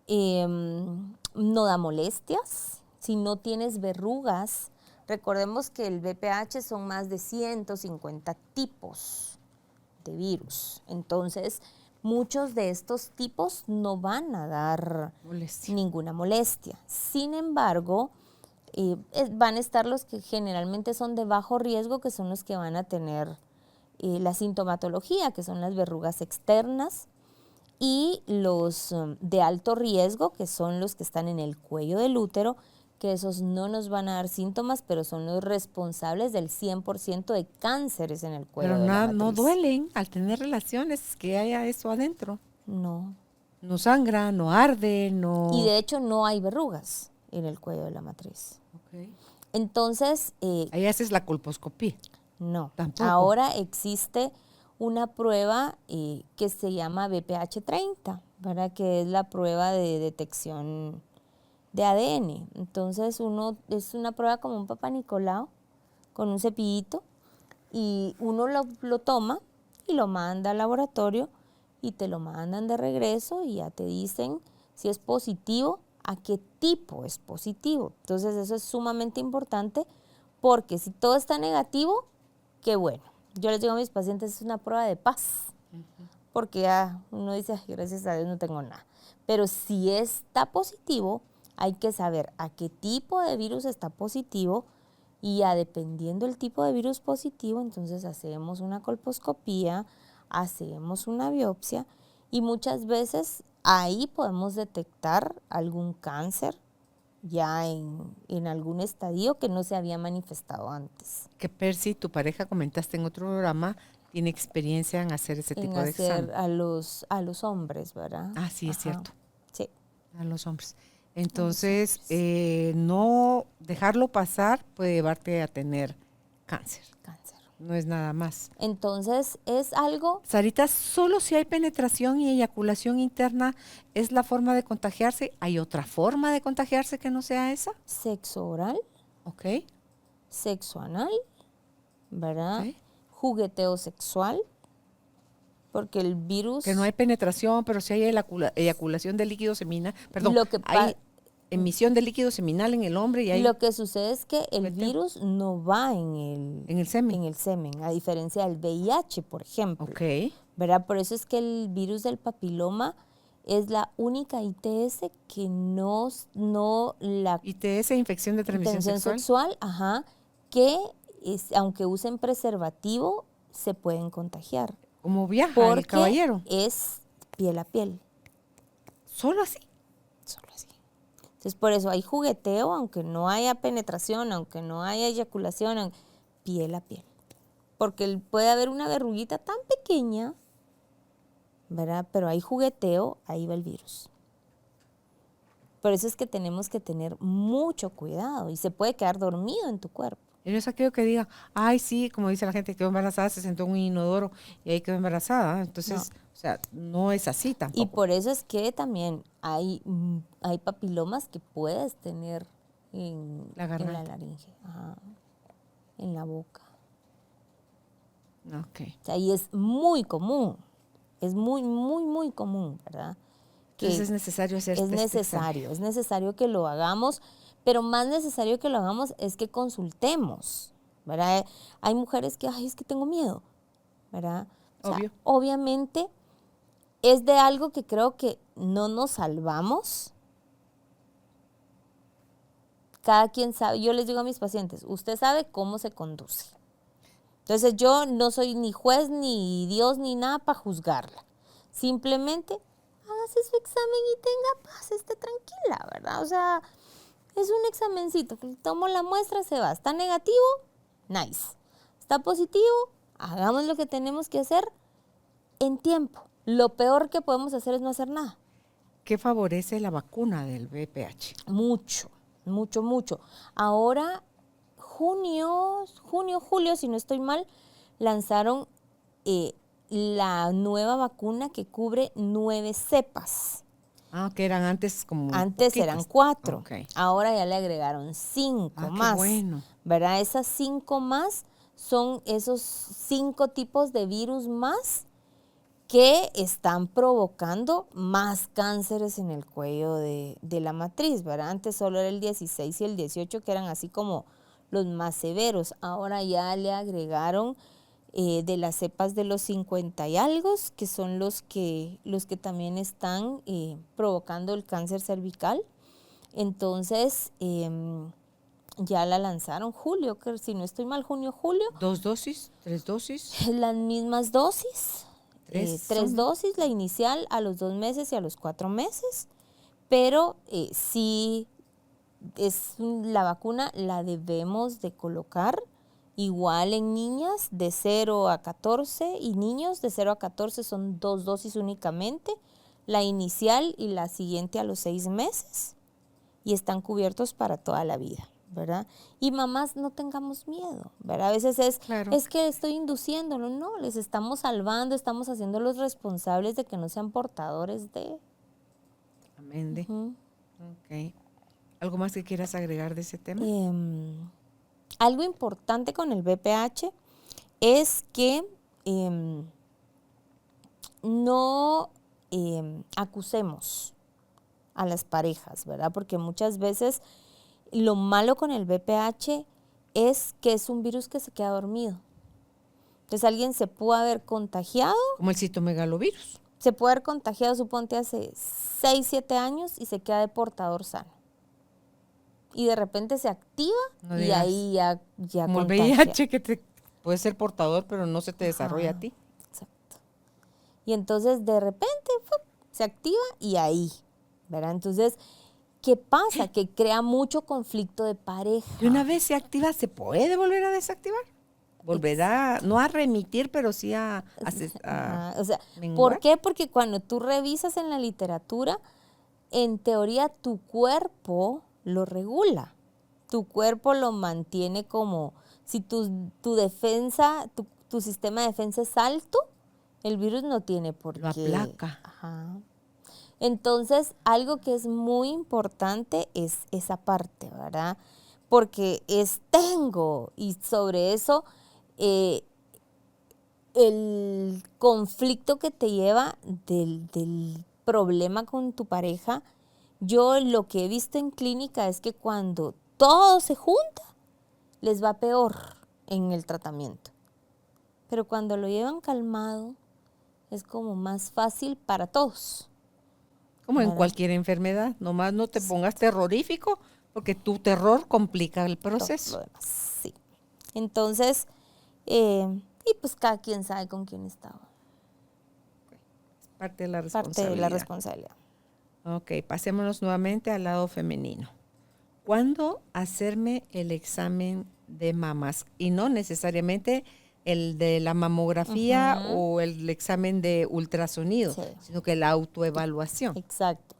No da molestias. Si no tienes verrugas, recordemos que el VPH son más de 150 tipos de virus. Entonces, muchos de estos tipos no van a dar ninguna molestia. Sin embargo, van a estar los que generalmente son de bajo riesgo, que son los que van a tener la sintomatología, que son las verrugas externas, y los de alto riesgo, que son los que están en el cuello del útero, que esos no nos van a dar síntomas, pero son los responsables del 100% de cánceres en el cuello de la matriz. No duelen al tener relaciones, que haya eso adentro. No. No sangra, no arde, no... Y de hecho no hay verrugas en el cuello de la matriz. Okay. Entonces... ahí haces la colposcopía. No. Tampoco. Ahora existe una prueba que se llama VPH30, ¿verdad? Que es la prueba de detección de ADN. Entonces es una prueba como un Papá Nicolau con un cepillito y uno lo toma y lo manda al laboratorio y te lo mandan de regreso y ya te dicen si es positivo, a qué tipo es positivo. Entonces eso es sumamente importante porque si todo está negativo, qué bueno. Yo les digo a mis pacientes, es una prueba de paz, porque ya uno dice, ay, gracias a Dios no tengo nada. Pero si está positivo, hay que saber a qué tipo de virus está positivo y ya dependiendo del tipo de virus positivo, entonces hacemos una colposcopía, hacemos una biopsia y muchas veces ahí podemos detectar algún cáncer ya en algún estadio que no se había manifestado antes. Que Percy, tu pareja, comentaste en otro programa, tiene experiencia en hacer ese tipo de examen. A los hombres, ¿verdad? Ah, sí, es cierto. Sí. A los hombres. Entonces, no dejarlo pasar puede llevarte a tener cáncer. No es nada más. Entonces, es algo... Sarita, solo si hay penetración y eyaculación interna es la forma de contagiarse. ¿Hay otra forma de contagiarse que no sea esa? Sexo oral. Ok. Sexo anal, ¿verdad? Okay. Jugueteo sexual, porque el virus... Que no hay penetración, pero sí hay eyaculación de líquido seminal. Perdón, hay emisión de líquido seminal en el hombre y hay... Lo que sucede es que el virus no va en el semen, a diferencia del VIH, por ejemplo. Ok. ¿Verdad? Por eso es que el virus del papiloma es la única ITS que no la ITS, infección de transmisión sexual, que aunque usen preservativo, se pueden contagiar. ¿Cómo viaja porque el caballero? Es piel a piel. ¿Solo así? Solo así. Entonces, por eso hay jugueteo, aunque no haya penetración, aunque no haya eyaculación, piel a piel. Porque puede haber una verruguita tan pequeña, ¿verdad? Pero hay jugueteo, ahí va el virus. Por eso es que tenemos que tener mucho cuidado y se puede quedar dormido en tu cuerpo. Y no es aquello que diga, ay, sí, como dice la gente, quedó embarazada, se sentó en un inodoro y ahí quedó embarazada. Entonces, o sea, no es así tampoco. Y por eso es que también hay papilomas que puedes tener en la garganta, en la laringe, en la boca. Okay. O sea, y es muy común, es muy, muy, muy común, ¿verdad? Entonces es necesario hacer es necesario que lo hagamos, pero más necesario que lo hagamos es que consultemos, ¿verdad? Hay mujeres que, ay, es que tengo miedo, ¿verdad? Obvio. O sea, obviamente es de algo que creo que no nos salvamos. Cada quien sabe, yo les digo a mis pacientes, usted sabe cómo se conduce. Entonces yo no soy ni juez, ni Dios, ni nada para juzgarla. Simplemente hágase su examen y tenga paz, esté tranquila, ¿verdad? O sea, es un examencito, tomo la muestra, se va. ¿Está negativo? Nice. ¿Está positivo? Hagamos lo que tenemos que hacer en tiempo. Lo peor que podemos hacer es no hacer nada. ¿Qué favorece la vacuna del VPH? Mucho, mucho, mucho. Ahora, junio, julio, si no estoy mal, lanzaron la nueva vacuna que cubre 9 cepas. Que eran antes como Antes poquitas. eran 4, Okay. Ahora ya le agregaron 5 más. Qué bueno. ¿Verdad? Esas 5 más son esos 5 tipos de virus más que están provocando más cánceres en el cuello de la matriz, ¿verdad? Antes solo era el 16 y el 18 que eran así como los más severos. Ahora ya le agregaron de las cepas de los 50 y algo, que son los que también están provocando el cáncer cervical. Entonces, ya la lanzaron julio, que si no estoy mal, junio, julio. 2 dosis, 3 dosis. Las mismas dosis. 3 dosis, la inicial a los 2 meses y a los 4 meses. Pero sí, la vacuna la debemos de colocar igual en niñas de 0 a 14 y niños de 0 a 14 son 2 dosis únicamente, la inicial y la siguiente a los 6 meses y están cubiertos para toda la vida, ¿verdad? Y mamás, no tengamos miedo, ¿verdad? A veces es que estoy induciéndolo, no, les estamos salvando, estamos haciéndolos responsables de que no sean portadores de... Amén. Ok. ¿Algo más que quieras agregar de ese tema? Algo importante con el VPH es que no acusemos a las parejas, ¿verdad? Porque muchas veces lo malo con el VPH es que es un virus que se queda dormido. Entonces alguien se pudo haber contagiado. Como el citomegalovirus. Se puede haber contagiado, suponte, hace 6, 7 años y se queda de portador sano. Y de repente se activa y ahí ya como contagia. el VIH que puede ser portador, pero no se te desarrolla a ti. Exacto. Y entonces de repente se activa y ahí, ¿verdad? Entonces, ¿qué pasa? Que crea mucho conflicto de pareja. Y una vez se activa, ¿se puede volver a desactivar? Volverá, no a remitir, pero sí a o sea, menguar. ¿por qué? Porque cuando tú revisas en la literatura, en teoría tu cuerpo lo regula. Tu cuerpo lo mantiene como, si tu defensa, tu sistema de defensa es alto, el virus no tiene por lo qué. aplaca. Entonces, algo que es muy importante es esa parte, ¿verdad? Porque tengo, y sobre eso, el conflicto que te lleva del problema con tu pareja. Yo lo que he visto en clínica es que cuando todo se junta, les va peor en el tratamiento. Pero cuando lo llevan calmado, es como más fácil para todos. Como en ¿verdad? cualquier enfermedad, nomás no te pongas terrorífico, porque tu terror complica el proceso. Todo lo demás, sí. Entonces, y pues cada quien sabe con quién estaba. Parte de la Parte de la responsabilidad. responsabilidad. Ok, pasémonos nuevamente al lado femenino. ¿Cuándo hacerme el examen de mamas? Y no necesariamente el de la mamografía o el examen de ultrasonido, Sí. sino que la autoevaluación. Exacto.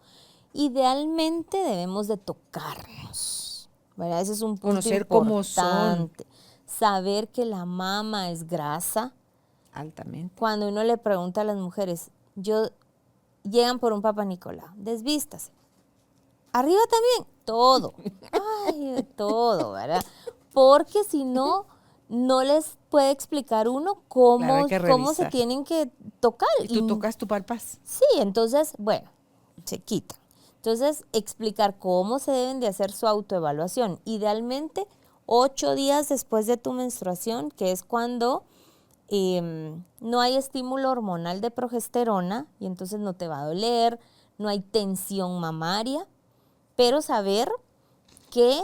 Idealmente debemos de tocarnos, ¿verdad? Ese es un punto Conocer cómo importante. Saber que la mama es grasa. Altamente. Cuando uno le pregunta a las mujeres, llegan por un Papa Nicolau, desvístase. Arriba también, todo. Ay, de todo, ¿verdad? Porque si no, no les puede explicar uno Claro, hay que cómo se revisar. tienen que tocar. ¿Y tú tocas tu palpas? Sí, entonces, bueno, se quita. Entonces, explicar cómo se deben de hacer su autoevaluación. Idealmente, 8 días después de tu menstruación, que es cuando no hay estímulo hormonal de progesterona y entonces no te va a doler, no hay tensión mamaria, pero saber que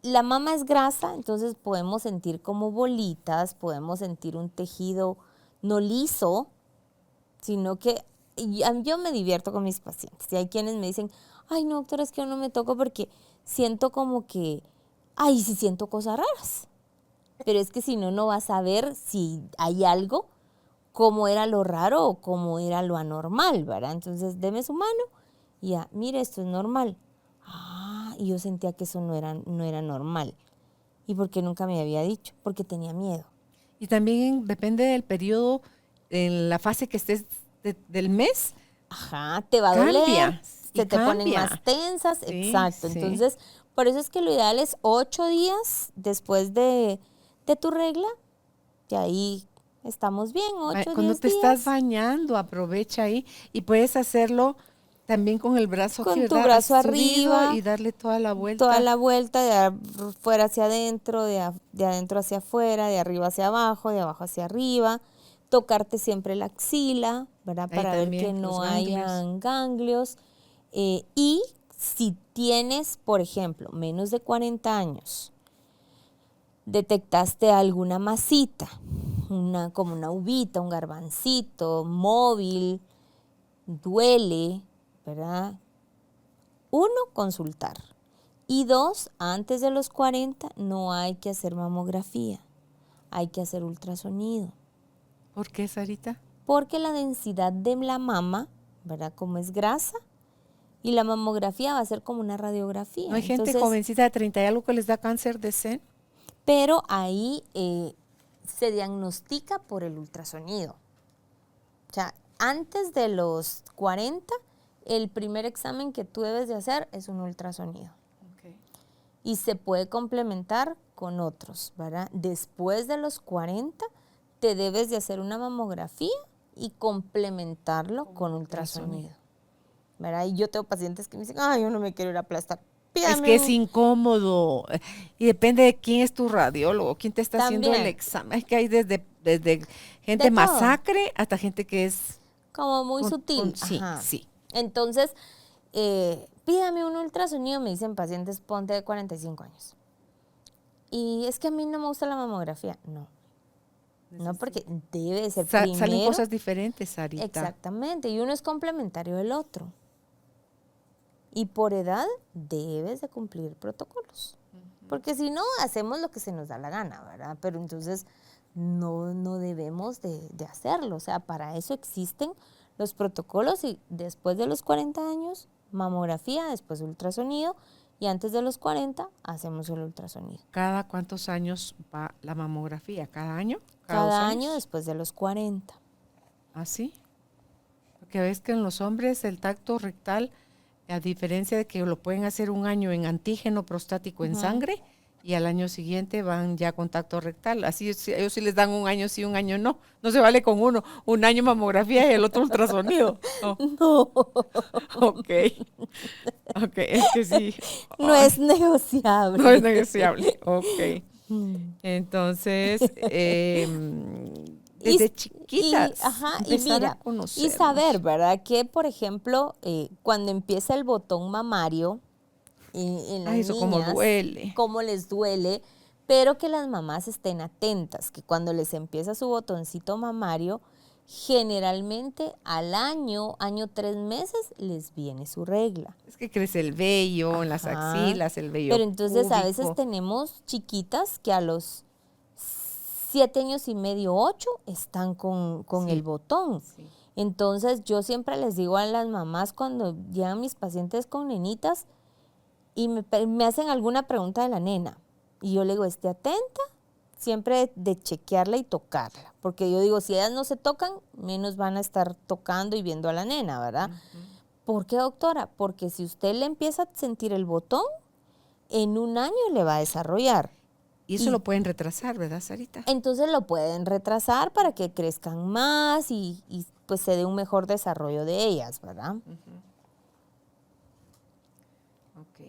la mama es grasa, entonces podemos sentir como bolitas, podemos sentir un tejido no liso, sino que yo me divierto con mis pacientes. Y hay quienes me dicen, ay no, doctora, es que yo no me toco porque siento como que, ay, sí siento cosas raras. Pero es que si no, no vas a ver si hay algo, cómo era lo raro o cómo era lo anormal, ¿verdad? Entonces, deme su mano y ya, mire, esto es normal. Ah, y yo sentía que eso no era normal. ¿Y por qué nunca me había dicho? Porque tenía miedo. Y también depende del periodo, en la fase que estés del mes. Ajá, te va a Cambia, doler, y se te ponen cambia. más tensas, Sí, exacto. sí. Entonces, por eso es que lo ideal es 8 días después de tu regla, y ahí estamos bien, 8 Cuando 10 te días. estás bañando, aprovecha ahí y puedes hacerlo también con el brazo Con aquí, tu ¿verdad? brazo Subido arriba, y darle toda la vuelta. toda la vuelta, de afuera hacia adentro, de adentro hacia afuera, de arriba hacia abajo, de abajo hacia arriba. Tocarte siempre la axila, ¿verdad? Ahí Para ver también, que los no ganglios. hayan ganglios. Y si tienes, por ejemplo, menos de 40 años, detectaste alguna masita, como una uvita, un garbancito, móvil, duele, ¿verdad? 1, consultar. Y 2, antes de los 40 no hay que hacer mamografía, hay que hacer ultrasonido. ¿Por qué, Sarita? Porque la densidad de la mama, ¿verdad? Como es grasa, y la mamografía va a ser como una radiografía. ¿No hay gente Entonces, jovencita de 30 y algo que les da cáncer de seno? pero ahí se diagnostica por el ultrasonido. O sea, antes de los 40, el primer examen que tú debes de hacer es un ultrasonido. Okay. Y se puede complementar con otros, ¿verdad? Después de los 40, te debes de hacer una mamografía y complementarlo con ultrasonido, ¿verdad? Y yo tengo pacientes que me dicen, ay, yo no me quiero ir a aplastar. Es que es incómodo y depende de quién es tu radiólogo, quién te está haciendo el examen. Es que hay desde gente De todo. masacre hasta gente que es como muy sutil. Sí, Ajá. sí. Entonces, pídame un ultrasonido, me dicen pacientes, ponte de 45 años. Y es que a mí no me gusta la mamografía. No, porque debe de ser primero. Salen cosas diferentes, Sarita. Exactamente, y uno es complementario del otro. Y por edad debes de cumplir protocolos. Porque si no, hacemos lo que se nos da la gana, ¿verdad? Pero entonces no debemos de hacerlo. O sea, para eso existen los protocolos y después de los 40 años, mamografía, después ultrasonido y antes de los 40 hacemos el ultrasonido. ¿Cada cuántos años va la mamografía? ¿Cada año? Cada año después de los 40. ¿Ah, sí? Porque ves que en los hombres el tacto rectal, a diferencia de que lo pueden hacer un año en antígeno prostático en sangre y al año siguiente van ya con tacto rectal. Así ellos sí les dan un año sí, un año no. No se vale con uno, un año mamografía y el otro ultrasonido. Oh. No. Ok, es que sí. No es negociable. No es negociable, ok. Entonces, desde chiquitas. Y mira, y saber, ¿verdad? Que, por ejemplo, cuando empieza el botón mamario, en las eso niñas, cómo les duele, pero que las mamás estén atentas, que cuando les empieza su botoncito mamario, generalmente al año 3 meses, les viene su regla. Es que crece el vello en las axilas, el vello pero entonces púbico. A veces tenemos chiquitas que a los 7 años y medio, 8, están con el botón. Sí. Entonces yo siempre les digo a las mamás cuando llegan mis pacientes con nenitas y me hacen alguna pregunta de la nena, y yo le digo, esté atenta siempre de chequearla y tocarla, porque yo digo, si ellas no se tocan, menos van a estar tocando y viendo a la nena, ¿verdad? ¿Por qué, doctora? Porque si usted le empieza a sentir el botón, en un año le va a desarrollar. Y eso lo pueden retrasar, ¿verdad, Sarita? Entonces lo pueden retrasar para que crezcan más y pues se dé un mejor desarrollo de ellas, ¿verdad? Ok.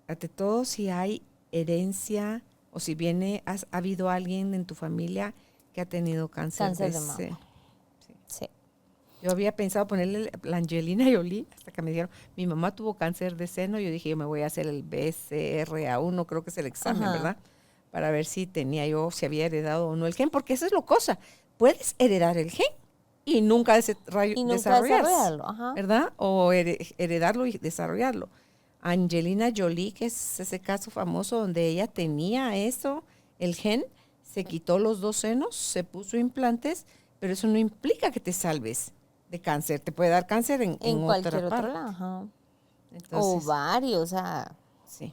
Ante todo, si hay herencia o si ha habido alguien en tu familia que ha tenido cáncer de mama. Sí. Yo había pensado ponerle la Angelina Jolie, hasta que me dijeron, mi mamá tuvo cáncer de seno. Yo dije, yo me voy a hacer el BCRA1, creo que es el examen, ¿verdad? Para ver si si había heredado o no el gen, porque esa es la cosa. Puedes heredar el gen y nunca desarrollarlo, ¿verdad? O heredarlo y desarrollarlo. Angelina Jolie, que es ese caso famoso donde ella tenía el gen, se quitó los 2 senos, se puso implantes, pero eso no implica que te salves de cáncer. Te puede dar cáncer en cualquier otra parte. otro lado. Entonces, ovarios, Sí.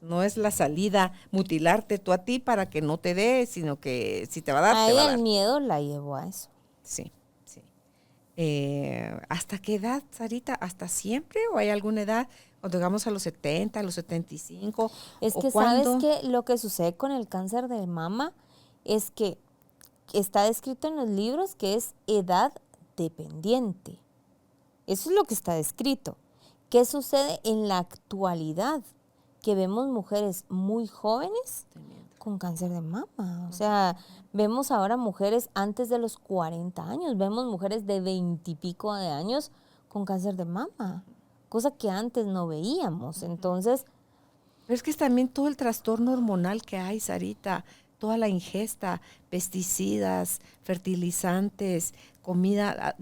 No es la salida mutilarte tú a ti para que no te dé, sino que si te va a dar, te va a dar. El miedo la llevó a eso. Sí. ¿Hasta qué edad, Sarita? ¿Hasta siempre o hay alguna edad? Cuando llegamos a los 70, a los 75. Es que sabes que lo que sucede con el cáncer de mama es que está descrito en los libros que es edad dependiente. Eso es lo que está descrito. ¿Qué sucede en la actualidad? Que vemos mujeres muy jóvenes con cáncer de mama. O sea, vemos ahora mujeres antes de los 40 años, vemos mujeres de 20 y pico de años con cáncer de mama, cosa que antes no veíamos. Entonces, pero es que es también todo el trastorno hormonal que hay, Sarita, toda la ingesta, pesticidas, fertilizantes, comida,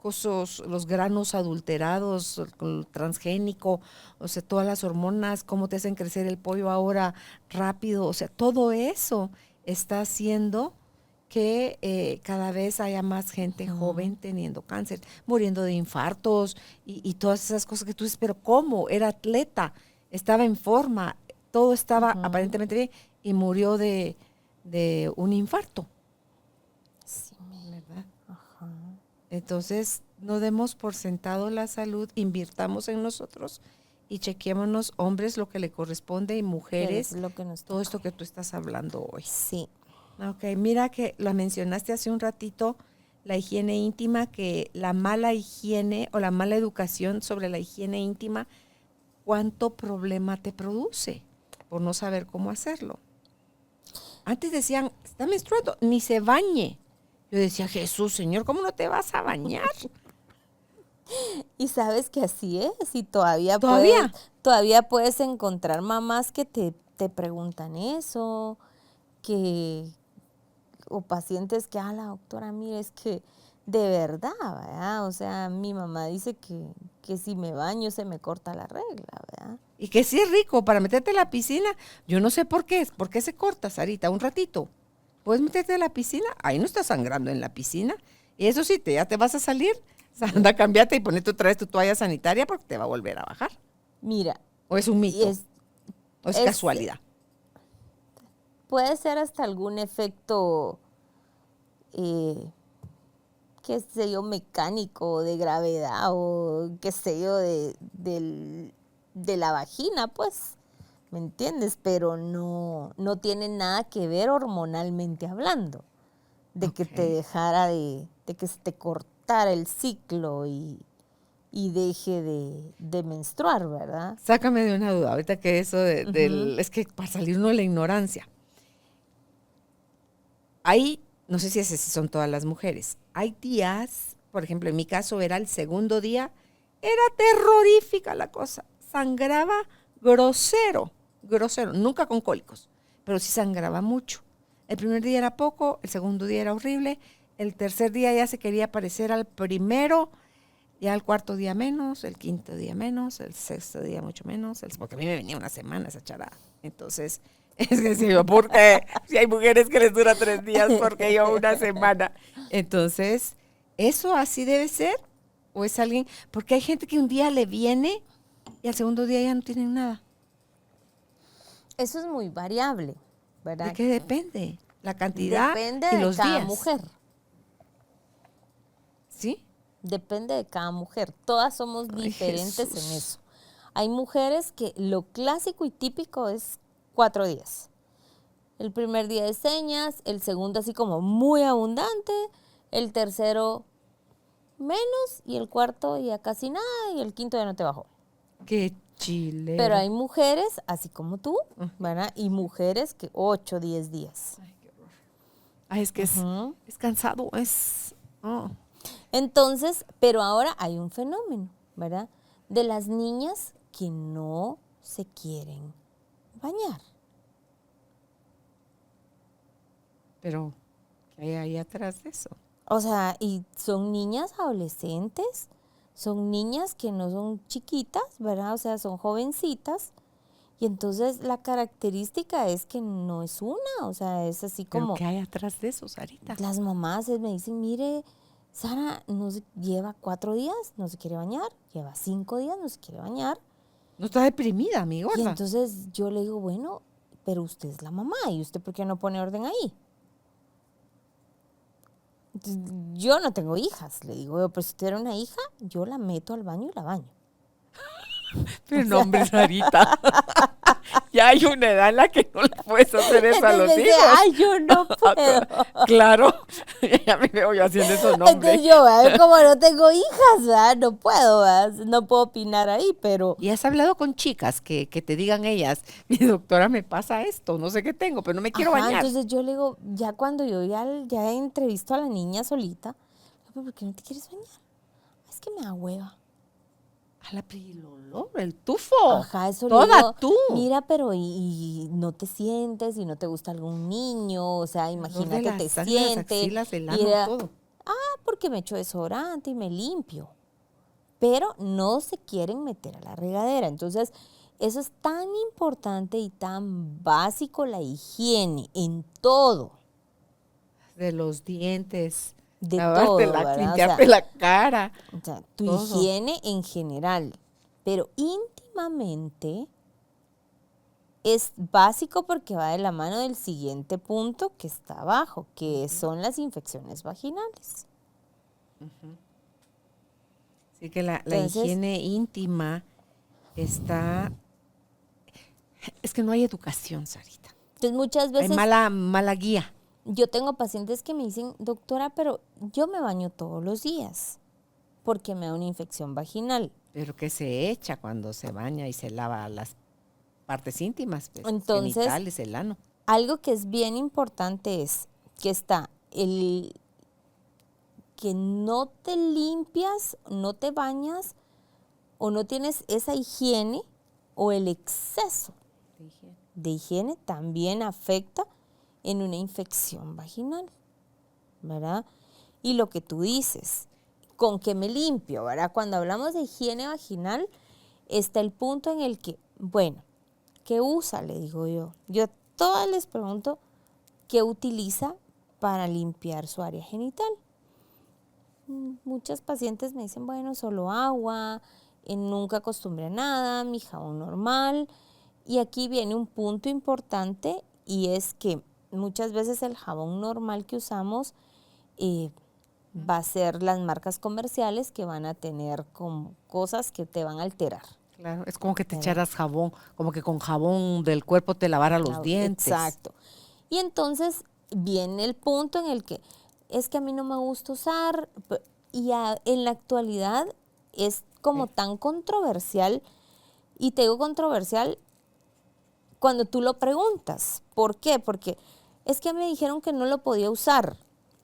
los granos adulterados, el transgénico, o sea, todas las hormonas, cómo te hacen crecer el pollo ahora rápido, o sea, todo eso está haciendo que cada vez haya más gente joven teniendo cáncer, muriendo de infartos y todas esas cosas que tú dices, pero ¿cómo? Era atleta, estaba en forma, todo estaba aparentemente bien y murió de un infarto. Sí, ¿verdad? Entonces, no demos por sentado la salud, invirtamos en nosotros y chequémonos, hombres, lo que le corresponde y mujeres, todo esto que tú estás hablando hoy. Sí. Ok, mira que lo mencionaste hace un ratito, la higiene íntima, que la mala higiene o la mala educación sobre la higiene íntima, ¿cuánto problema te produce por no saber cómo hacerlo? Antes decían, está menstruando, ni se bañe. Yo decía, Jesús, Señor, ¿cómo no te vas a bañar? Y sabes que así es, y todavía puedes encontrar mamás que te preguntan eso, o pacientes que, la doctora, mire, es que de verdad, ¿verdad? O sea, mi mamá dice que si me baño se me corta la regla, ¿verdad? Y que sí es rico para meterte en la piscina. Yo no sé por qué se corta, Sarita, un ratito. ¿Puedes meterte en la piscina? Ahí no estás sangrando en la piscina. Y eso sí, ya te vas a salir. Anda, cambiate y ponete otra vez tu toalla sanitaria porque te va a volver a bajar. Mira. ¿O es un mito? ¿O es casualidad? Puede ser hasta algún efecto, qué sé yo, mecánico, de gravedad, o qué sé yo, de la vagina, pues. ¿Me entiendes? Pero no tiene nada que ver hormonalmente hablando, de que te dejara de que se te cortara el ciclo y y deje de menstruar, ¿verdad? Sácame de una duda, ahorita que eso es que para salir uno de la ignorancia. Hay, no sé si así son todas las mujeres, hay días, por ejemplo, en mi caso era el segundo día, era terrorífica la cosa, sangraba grosero, nunca con cólicos, pero sí sangraba mucho. El primer día era poco, el segundo día era horrible, el tercer día ya se quería parecer al primero, ya el cuarto día menos, el quinto día menos, el sexto día mucho menos, porque a mí me venía una semana esa charada. Entonces, es que si yo, ¿por qué? Si hay mujeres que les dura 3 días, porque yo una semana. Entonces, ¿eso así debe ser? ¿O es alguien? Porque hay gente que un día le viene y al segundo día ya no tienen nada. Eso es muy variable, ¿verdad? ¿De qué depende? La cantidad Depende y de los cada días. mujer. ¿Sí? Depende de cada mujer. Todas somos diferentes Jesús. en eso. Hay mujeres que lo clásico y típico es 4 días. El primer día de señas, el segundo así como muy abundante, el tercero menos y el cuarto ya casi nada y el quinto ya no te bajó. Qué chile. Pero hay mujeres, así como tú, ¿verdad? Y mujeres que 8, 10 días. Ay, qué horror. Ay, es que es cansado, es... oh. Entonces, pero ahora hay un fenómeno, ¿verdad? De las niñas que no se quieren bañar. Pero, ¿qué hay ahí atrás de eso? O sea, y son niñas adolescentes, son niñas que no son chiquitas, ¿verdad? O sea, son jovencitas. Y entonces la característica es que no es una, o sea, es así ¿Pero como... qué hay atrás de eso, Sarita? Las mamás me dicen, mire, Sara lleva 4 días, no se quiere bañar, lleva 5 días, no se quiere bañar. No está deprimida, mi Y gorda. entonces yo le digo, bueno, pero usted es la mamá, ¿y usted por qué no pone orden ahí? Entonces, yo no tengo hijas, le digo, pero si tuviera una hija, yo la meto al baño y la baño. Pero no, hombre, Sarita. Ya hay una edad en la que no le puedes hacer eso a los Entonces, hijos. ay, yo no puedo. Claro, ya me veo yo haciendo eso, no, hombre. Entonces yo, ¿verdad? Como no tengo hijas, ¿verdad? No puedo, ¿verdad? No puedo opinar ahí, pero... ¿Y has hablado con chicas que te digan ellas, mi doctora me pasa esto, no sé qué tengo, pero no me quiero Ajá, bañar? entonces yo le digo, ya cuando yo ya entrevisto a la niña solita, le digo, ¿por qué no te quieres bañar? Es que me da hueva. A la pilolo, el tufo. Ajá, eso le Toda digo, tú. mira, pero y no te sientes, y no te gusta algún niño, o sea, imagínate, te sientes. Axilas, el ano, Mira, todo. porque me echo desodorante y me limpio. Pero no se quieren meter a la regadera. Entonces, eso es tan importante y tan básico, la higiene en todo. De los dientes, De lavártela, todo, ¿verdad? limpiarte la cara. O sea, tu todo. higiene en general, pero íntimamente es básico porque va de la mano del siguiente punto que está abajo, que son las infecciones vaginales. Así que la Entonces, higiene íntima está... Es que no hay educación, Sarita. Entonces muchas Hay veces mala guía. yo tengo pacientes que me dicen, doctora, pero yo me baño todos los días porque me da una infección vaginal. Pero que se echa cuando se baña y se lava las partes íntimas, pues, Entonces, genitales, el ano. Algo que es bien importante es que está el que no te limpias, no te bañas o no tienes esa higiene o el exceso de higiene también afecta en una infección vaginal, ¿verdad? Y lo que tú dices, ¿con qué me limpio, verdad? Cuando hablamos de higiene vaginal, está el punto en el que, bueno, ¿qué usa? Le digo yo. Yo a todas les pregunto, ¿qué utiliza para limpiar su área genital? Muchas pacientes me dicen, bueno, solo agua, nunca acostumbré a nada, mi jabón normal. Y aquí viene un punto importante y es que muchas veces el jabón normal que usamos va a ser las marcas comerciales que van a tener como cosas que te van a alterar. Claro, es como que te echaras jabón, como que con jabón del cuerpo te lavara los dientes. Exacto. Y entonces viene el punto en el que es que a mí no me gusta usar y en la actualidad es como tan controversial, y te digo controversial cuando tú lo preguntas. ¿Por qué? Porque es que me dijeron que no lo podía usar,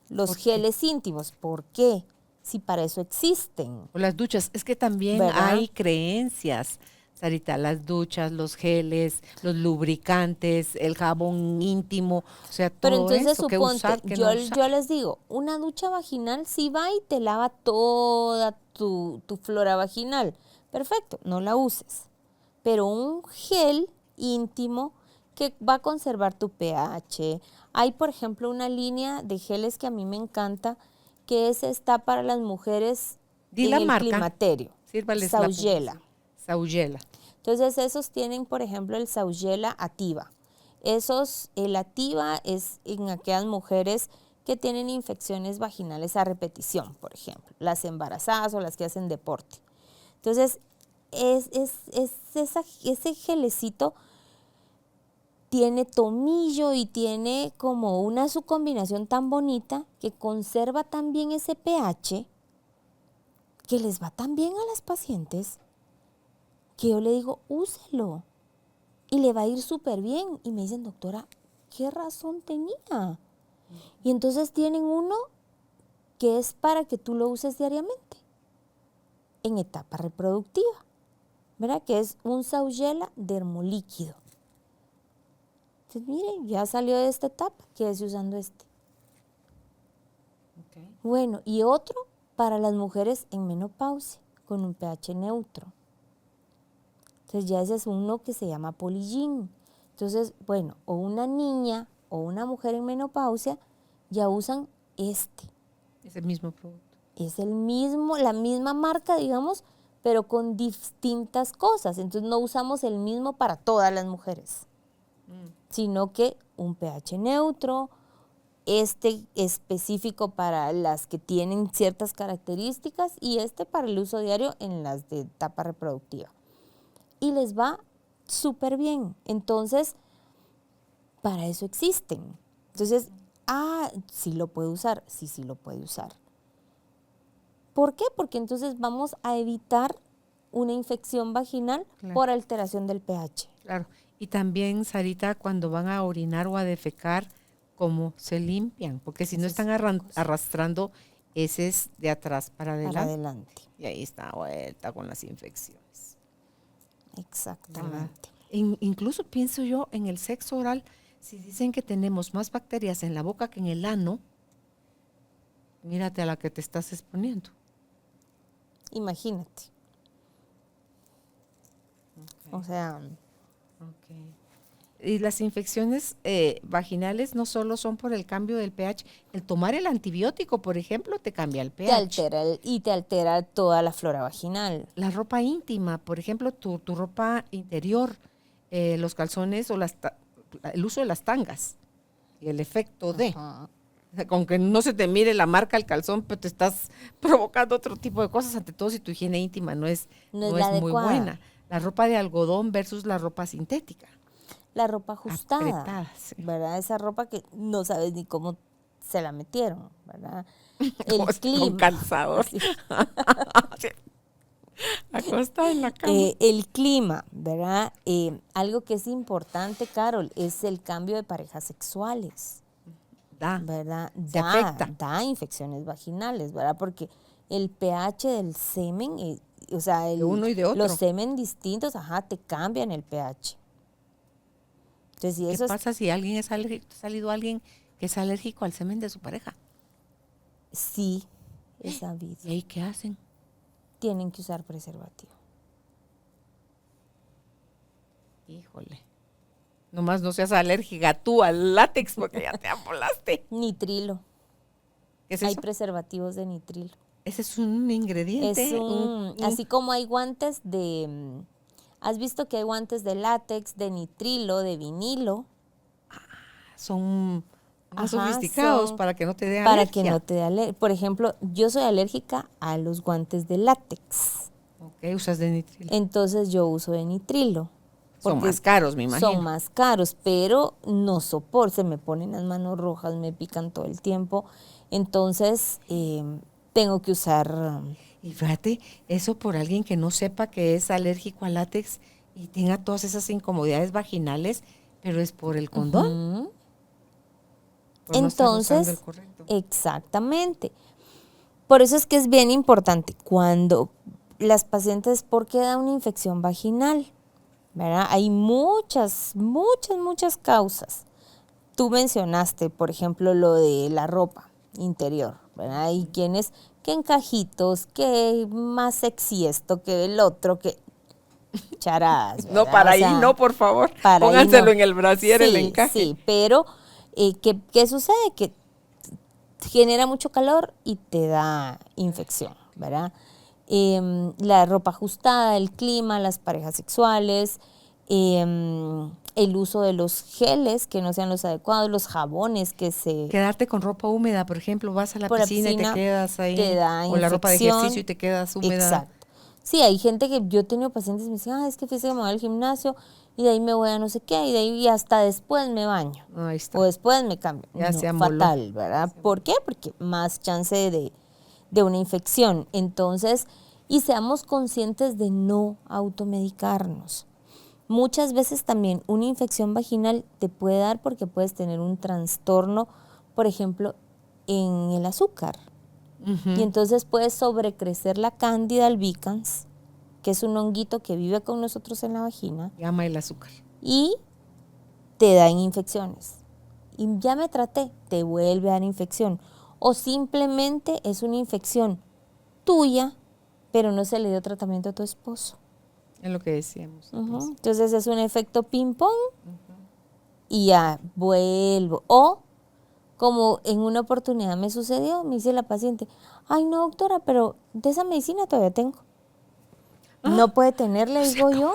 los geles íntimos. ¿Por qué? Si para eso existen. O las duchas, es que también ¿Verdad? hay creencias, Sarita, las duchas, los geles, los lubricantes, el jabón íntimo, o sea, Pero todo entonces eso, qué suponte, usar, qué yo, no usar. yo les digo, una ducha vaginal sí va y te lava toda tu flora vaginal. Perfecto, no la uses. Pero un gel íntimo que va a conservar tu pH. Hay, por ejemplo, una línea de geles que a mí me encanta, que está para las mujeres Di en la el marca, climaterio. sírvales la Saugela. publicidad. Saugela. Entonces esos tienen, por ejemplo, el Saugela Ativa. El Ativa es en aquellas mujeres que tienen infecciones vaginales a repetición, por ejemplo, las embarazadas o las que hacen deporte. Entonces, ese gelecito tiene tomillo y tiene como una subcombinación tan bonita que conserva también ese pH que les va tan bien a las pacientes que yo le digo, úselo y le va a ir súper bien. Y me dicen, doctora, ¿qué razón tenía? Y entonces tienen uno que es para que tú lo uses diariamente en etapa reproductiva, ¿verdad? Que es un Saugela dermolíquido. Entonces, miren, ya salió de esta etapa, quédese usando este. Okay. Bueno, y otro para las mujeres en menopausia, con un pH neutro. Entonces ya ese es uno que se llama Polygyn. Entonces, bueno, o una niña o una mujer en menopausia ya usan este. Es el mismo producto. Es el mismo, la misma marca, digamos, pero con distintas cosas. Entonces no usamos el mismo para todas las mujeres, sino que un pH neutro, este específico para las que tienen ciertas características y este para el uso diario en las de etapa reproductiva. Y les va súper bien. Entonces, para eso existen. Entonces, sí lo puede usar, sí lo puede usar. ¿Por qué? Porque entonces vamos a evitar una infección vaginal por alteración del pH. Claro. Y también, Sarita, cuando van a orinar o a defecar, ¿cómo se limpian? Porque si no están arrastrando heces de atrás para adelante. Y ahí está vuelta con las infecciones. Exactamente. Incluso pienso yo en el sexo oral, si dicen que tenemos más bacterias en la boca que en el ano, mírate a la que te estás exponiendo. Imagínate. O sea... Y las infecciones vaginales no solo son por el cambio del pH, el tomar el antibiótico, por ejemplo, te cambia el pH. Te altera toda la flora vaginal. La ropa íntima, por ejemplo, tu ropa interior, los calzones o el uso de las tangas y el efecto de... Con que no se te mire la marca del calzón, pero te estás provocando otro tipo de cosas, ante todo si tu higiene íntima no es muy buena. La ropa de algodón versus la ropa sintética. La ropa ajustada, apretada, sí. ¿Verdad? Esa ropa que no sabes ni cómo se la metieron, ¿verdad? El clima. Con calzador. Sí. Acostada en la cama. El clima, ¿verdad? Algo que es importante, Carol, es el cambio de parejas sexuales. ¿Verdad? Da infecciones vaginales, ¿verdad? Porque el pH del semen, o sea, de uno y de otro. Los semen distintos, te cambian el pH. Entonces, ¿qué pasa si alguien es alérgico? ¿Ha salido alguien que es alérgico al semen de su pareja? Sí, es sabido. ¿Y ahí qué hacen? Tienen que usar preservativo. Híjole. Nomás no seas alérgica tú al látex porque ya te amolaste. Nitrilo. ¿Qué es eso? Hay preservativos de nitrilo. Ese es un ingrediente. Así como hay guantes de... ¿Has visto que hay guantes de látex, de nitrilo, de vinilo? Son más sofisticados para que no te dé alergia. Para que no te dé alergia. Por ejemplo, yo soy alérgica a los guantes de látex. Ok, usas de nitrilo. Entonces yo uso de nitrilo. Son más caros, me imagino. Son más caros, pero no soporto. Se me ponen las manos rojas, me pican todo el tiempo. Entonces, tengo que usar... Y fíjate, eso por alguien que no sepa que es alérgico al látex y tenga todas esas incomodidades vaginales, pero es por el condón. Ujú. Por no estar usando Entonces, el correcto. exactamente. Por eso es que es bien importante cuando las pacientes, ¿por qué da una infección vaginal? ¿Verdad? Hay muchas causas. Tú mencionaste, por ejemplo, lo de la ropa interior, ¿verdad? Hay quienes que encajitos, que más sexy esto, que el otro, que charadas, ¿verdad? No, para O ahí sea, no, por favor. para ahí Pónganselo no. en el brasier, el encaje. Sí, pero ¿qué sucede? Que genera mucho calor y te da infección, ¿verdad? La ropa ajustada, el clima, las parejas sexuales, el uso de los geles que no sean los adecuados, los jabones que se... Quedarte con ropa húmeda, por ejemplo, vas a la por la piscina y te piscina quedas ahí. te da O la ropa de infección. ejercicio y te quedas húmeda. Exacto. Sí, hay gente que yo he tenido pacientes que me dicen, es que fíjate que me voy al gimnasio y de ahí me voy a no sé qué y de ahí y hasta después me baño. Ahí está. O después me cambio. Ya No, se amoló. fatal, ¿verdad? ¿Por qué? Porque más chance de una infección. Entonces, y seamos conscientes de no automedicarnos. Muchas veces también una infección vaginal te puede dar porque puedes tener un trastorno, por ejemplo, en el azúcar. Y entonces puede sobrecrecer la Candida albicans, que es un honguito que vive con nosotros en la vagina. Y ama el azúcar. Y te dan infecciones. Y ya me traté, te vuelve a dar infección. O simplemente es una infección tuya, pero no se le dio tratamiento a tu esposo. Es lo que decíamos. Entonces es un efecto ping-pong y ya vuelvo. O como en una oportunidad me sucedió, me dice la paciente, ay no doctora, pero de esa medicina todavía tengo. No puede tener, le digo yo.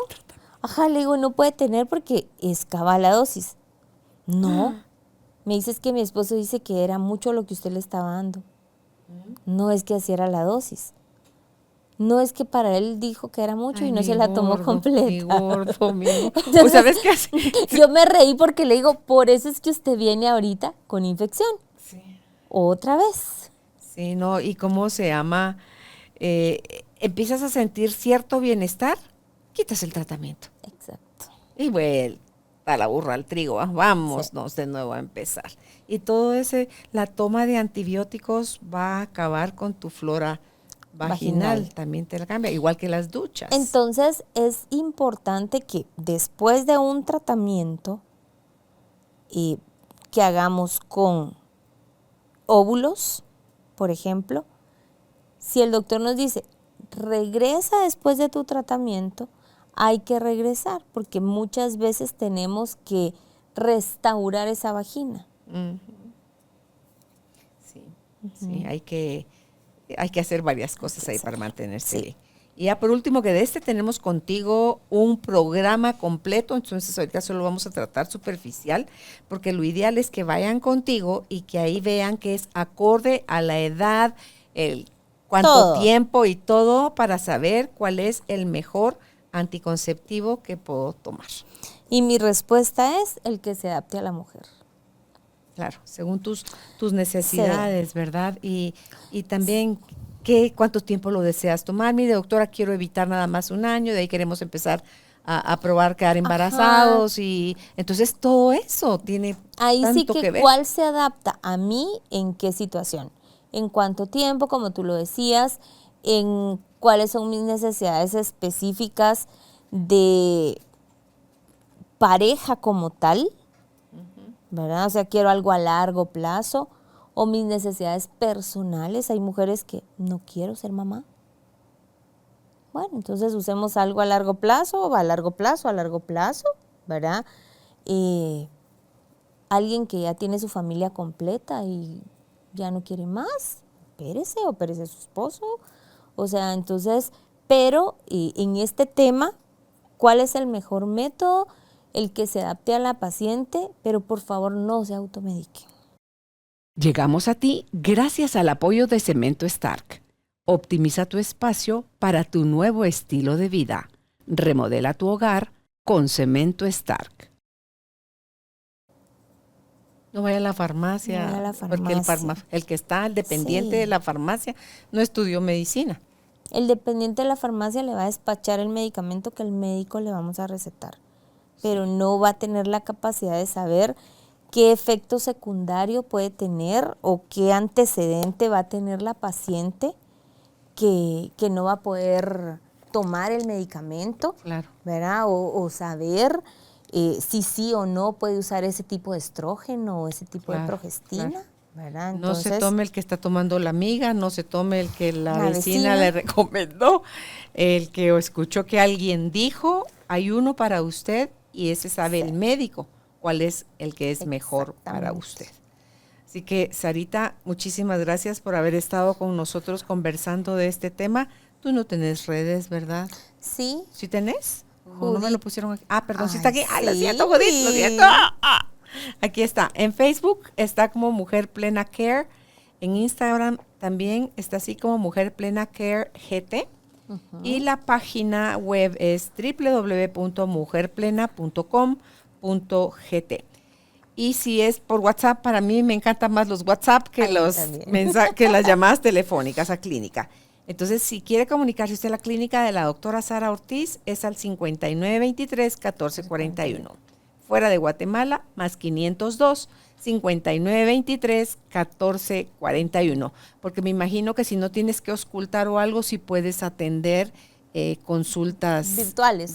Ajá, le digo, no puede tener porque escapa la dosis. No, me dice es que mi esposo dice que era mucho lo que usted le estaba dando. No es que así era la dosis. No es que para él dijo que era mucho y no se la tomó completa. Mi gordo, Entonces, pues ¿sabes qué hace? Yo me reí porque le digo, por eso es que usted viene ahorita con infección. Sí. Otra vez. Sí, no, y cómo se llama, empiezas a sentir cierto bienestar, quitas el tratamiento. Exacto. Y vuelta a la burra al trigo, vámonos de nuevo a empezar. Y todo la toma de antibióticos va a acabar con tu flora vaginal. También te la cambia, igual que las duchas. Entonces es importante que después de un tratamiento que hagamos con óvulos, por ejemplo, si el doctor nos dice, regresa después de tu tratamiento, hay que regresar, porque muchas veces tenemos que restaurar esa vagina. Sí, hay que hacer varias cosas ahí para mantenerse. Sí. Y ya por último, que de tenemos contigo un programa completo, entonces ahorita solo vamos a tratar superficial, porque lo ideal es que vayan contigo y que ahí vean que es acorde a la edad, el cuánto tiempo y todo, para saber cuál es el mejor anticonceptivo que puedo tomar. Y mi respuesta es el que se adapte a la mujer. Claro, según tus necesidades, sí. ¿Verdad? Y también, ¿cuánto tiempo lo deseas tomar? Mire, doctora, quiero evitar nada más 1 año, de ahí queremos empezar a probar quedar embarazados. Ajá. Y entonces todo eso tiene ahí tanto sí que ver. ¿Cuál se adapta a mí en qué situación? ¿En cuánto tiempo, como tú lo decías? ¿En cuáles son mis necesidades específicas de pareja como tal? ¿Verdad? O sea, quiero algo a largo plazo o mis necesidades personales. Hay mujeres que no quiero ser mamá. Bueno, entonces usemos algo a largo plazo, ¿verdad? Alguien que ya tiene su familia completa y ya no quiere más, opérese su esposo. O sea, entonces, pero en este tema, ¿cuál es el mejor método? El que se adapte a la paciente, pero por favor no se automedique. Llegamos a ti gracias al apoyo de Cemento Stark. Optimiza tu espacio para tu nuevo estilo de vida. Remodela tu hogar con Cemento Stark. No vaya a la farmacia. No vaya a la Porque el que está, el dependiente Sí. de la farmacia, no estudió medicina. El dependiente de la farmacia le va a despachar el medicamento que el médico le vamos a recetar, pero no va a tener la capacidad de saber qué efecto secundario puede tener o qué antecedente va a tener la paciente que no va a poder tomar el medicamento, Claro. ¿verdad? O saber si sí o no puede usar ese tipo de estrógeno o ese tipo de Claro, progestina, claro. ¿verdad? No se tome el que está tomando la amiga, no se tome el que la vecina vecina le recomendó, el que escuchó que alguien dijo, hay uno para usted y ese sabe el médico cuál es el que es mejor para usted. Así que, Sarita, muchísimas gracias por haber estado con nosotros conversando de este tema. Tú no tenés redes, ¿verdad? Sí. ¿Sí tenés? No Judith. me lo pusieron aquí. Ah, perdón, sí está aquí. Ay, lo sí. siento, Judith, lo siento. Aquí está. En Facebook está como Mujer Plena Care. En Instagram también está así como Mujer Plena Care GT. Y la página web es www.mujerplena.com.gt. Y si es por WhatsApp, para mí me encantan más los WhatsApp que, que las llamadas telefónicas a clínica. Entonces, si quiere comunicarse usted a la clínica de la doctora Sara Ortiz, es al 5923-1441. Fuera de Guatemala, más 502 5923-1441. Porque me imagino que si no tienes que auscultar o algo, si puedes atender consultas virtuales,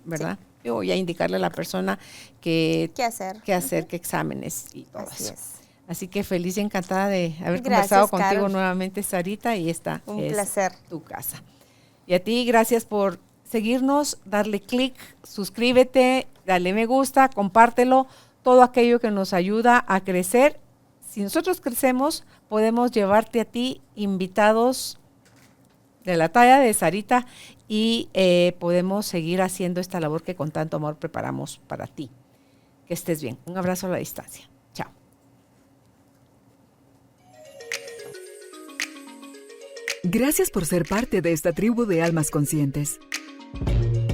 ¿verdad? Sí. Yo voy a indicarle a la persona qué hacer, qué exámenes y todo Así eso. es. Así que feliz y encantada de haber Gracias, conversado contigo Carol. nuevamente, Sarita, y esta Un es placer. tu casa. Y a ti, gracias por seguirnos, darle clic, suscríbete, dale me gusta, compártelo, todo aquello que nos ayuda a crecer. Si nosotros crecemos, podemos llevarte a ti invitados de la talla de Sarita y podemos seguir haciendo esta labor que con tanto amor preparamos para ti. Que estés bien. Un abrazo a la distancia. Chao. Gracias por ser parte de esta tribu de almas conscientes.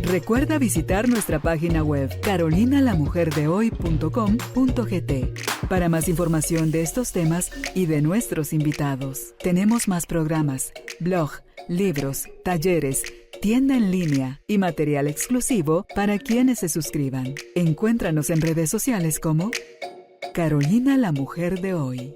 Recuerda visitar nuestra página web carolinalamujerdehoy.com.gt para más información de estos temas y de nuestros invitados. Tenemos más programas, blog, libros, talleres, tienda en línea y material exclusivo para quienes se suscriban. Encuéntranos en redes sociales como Carolina la Mujer de Hoy.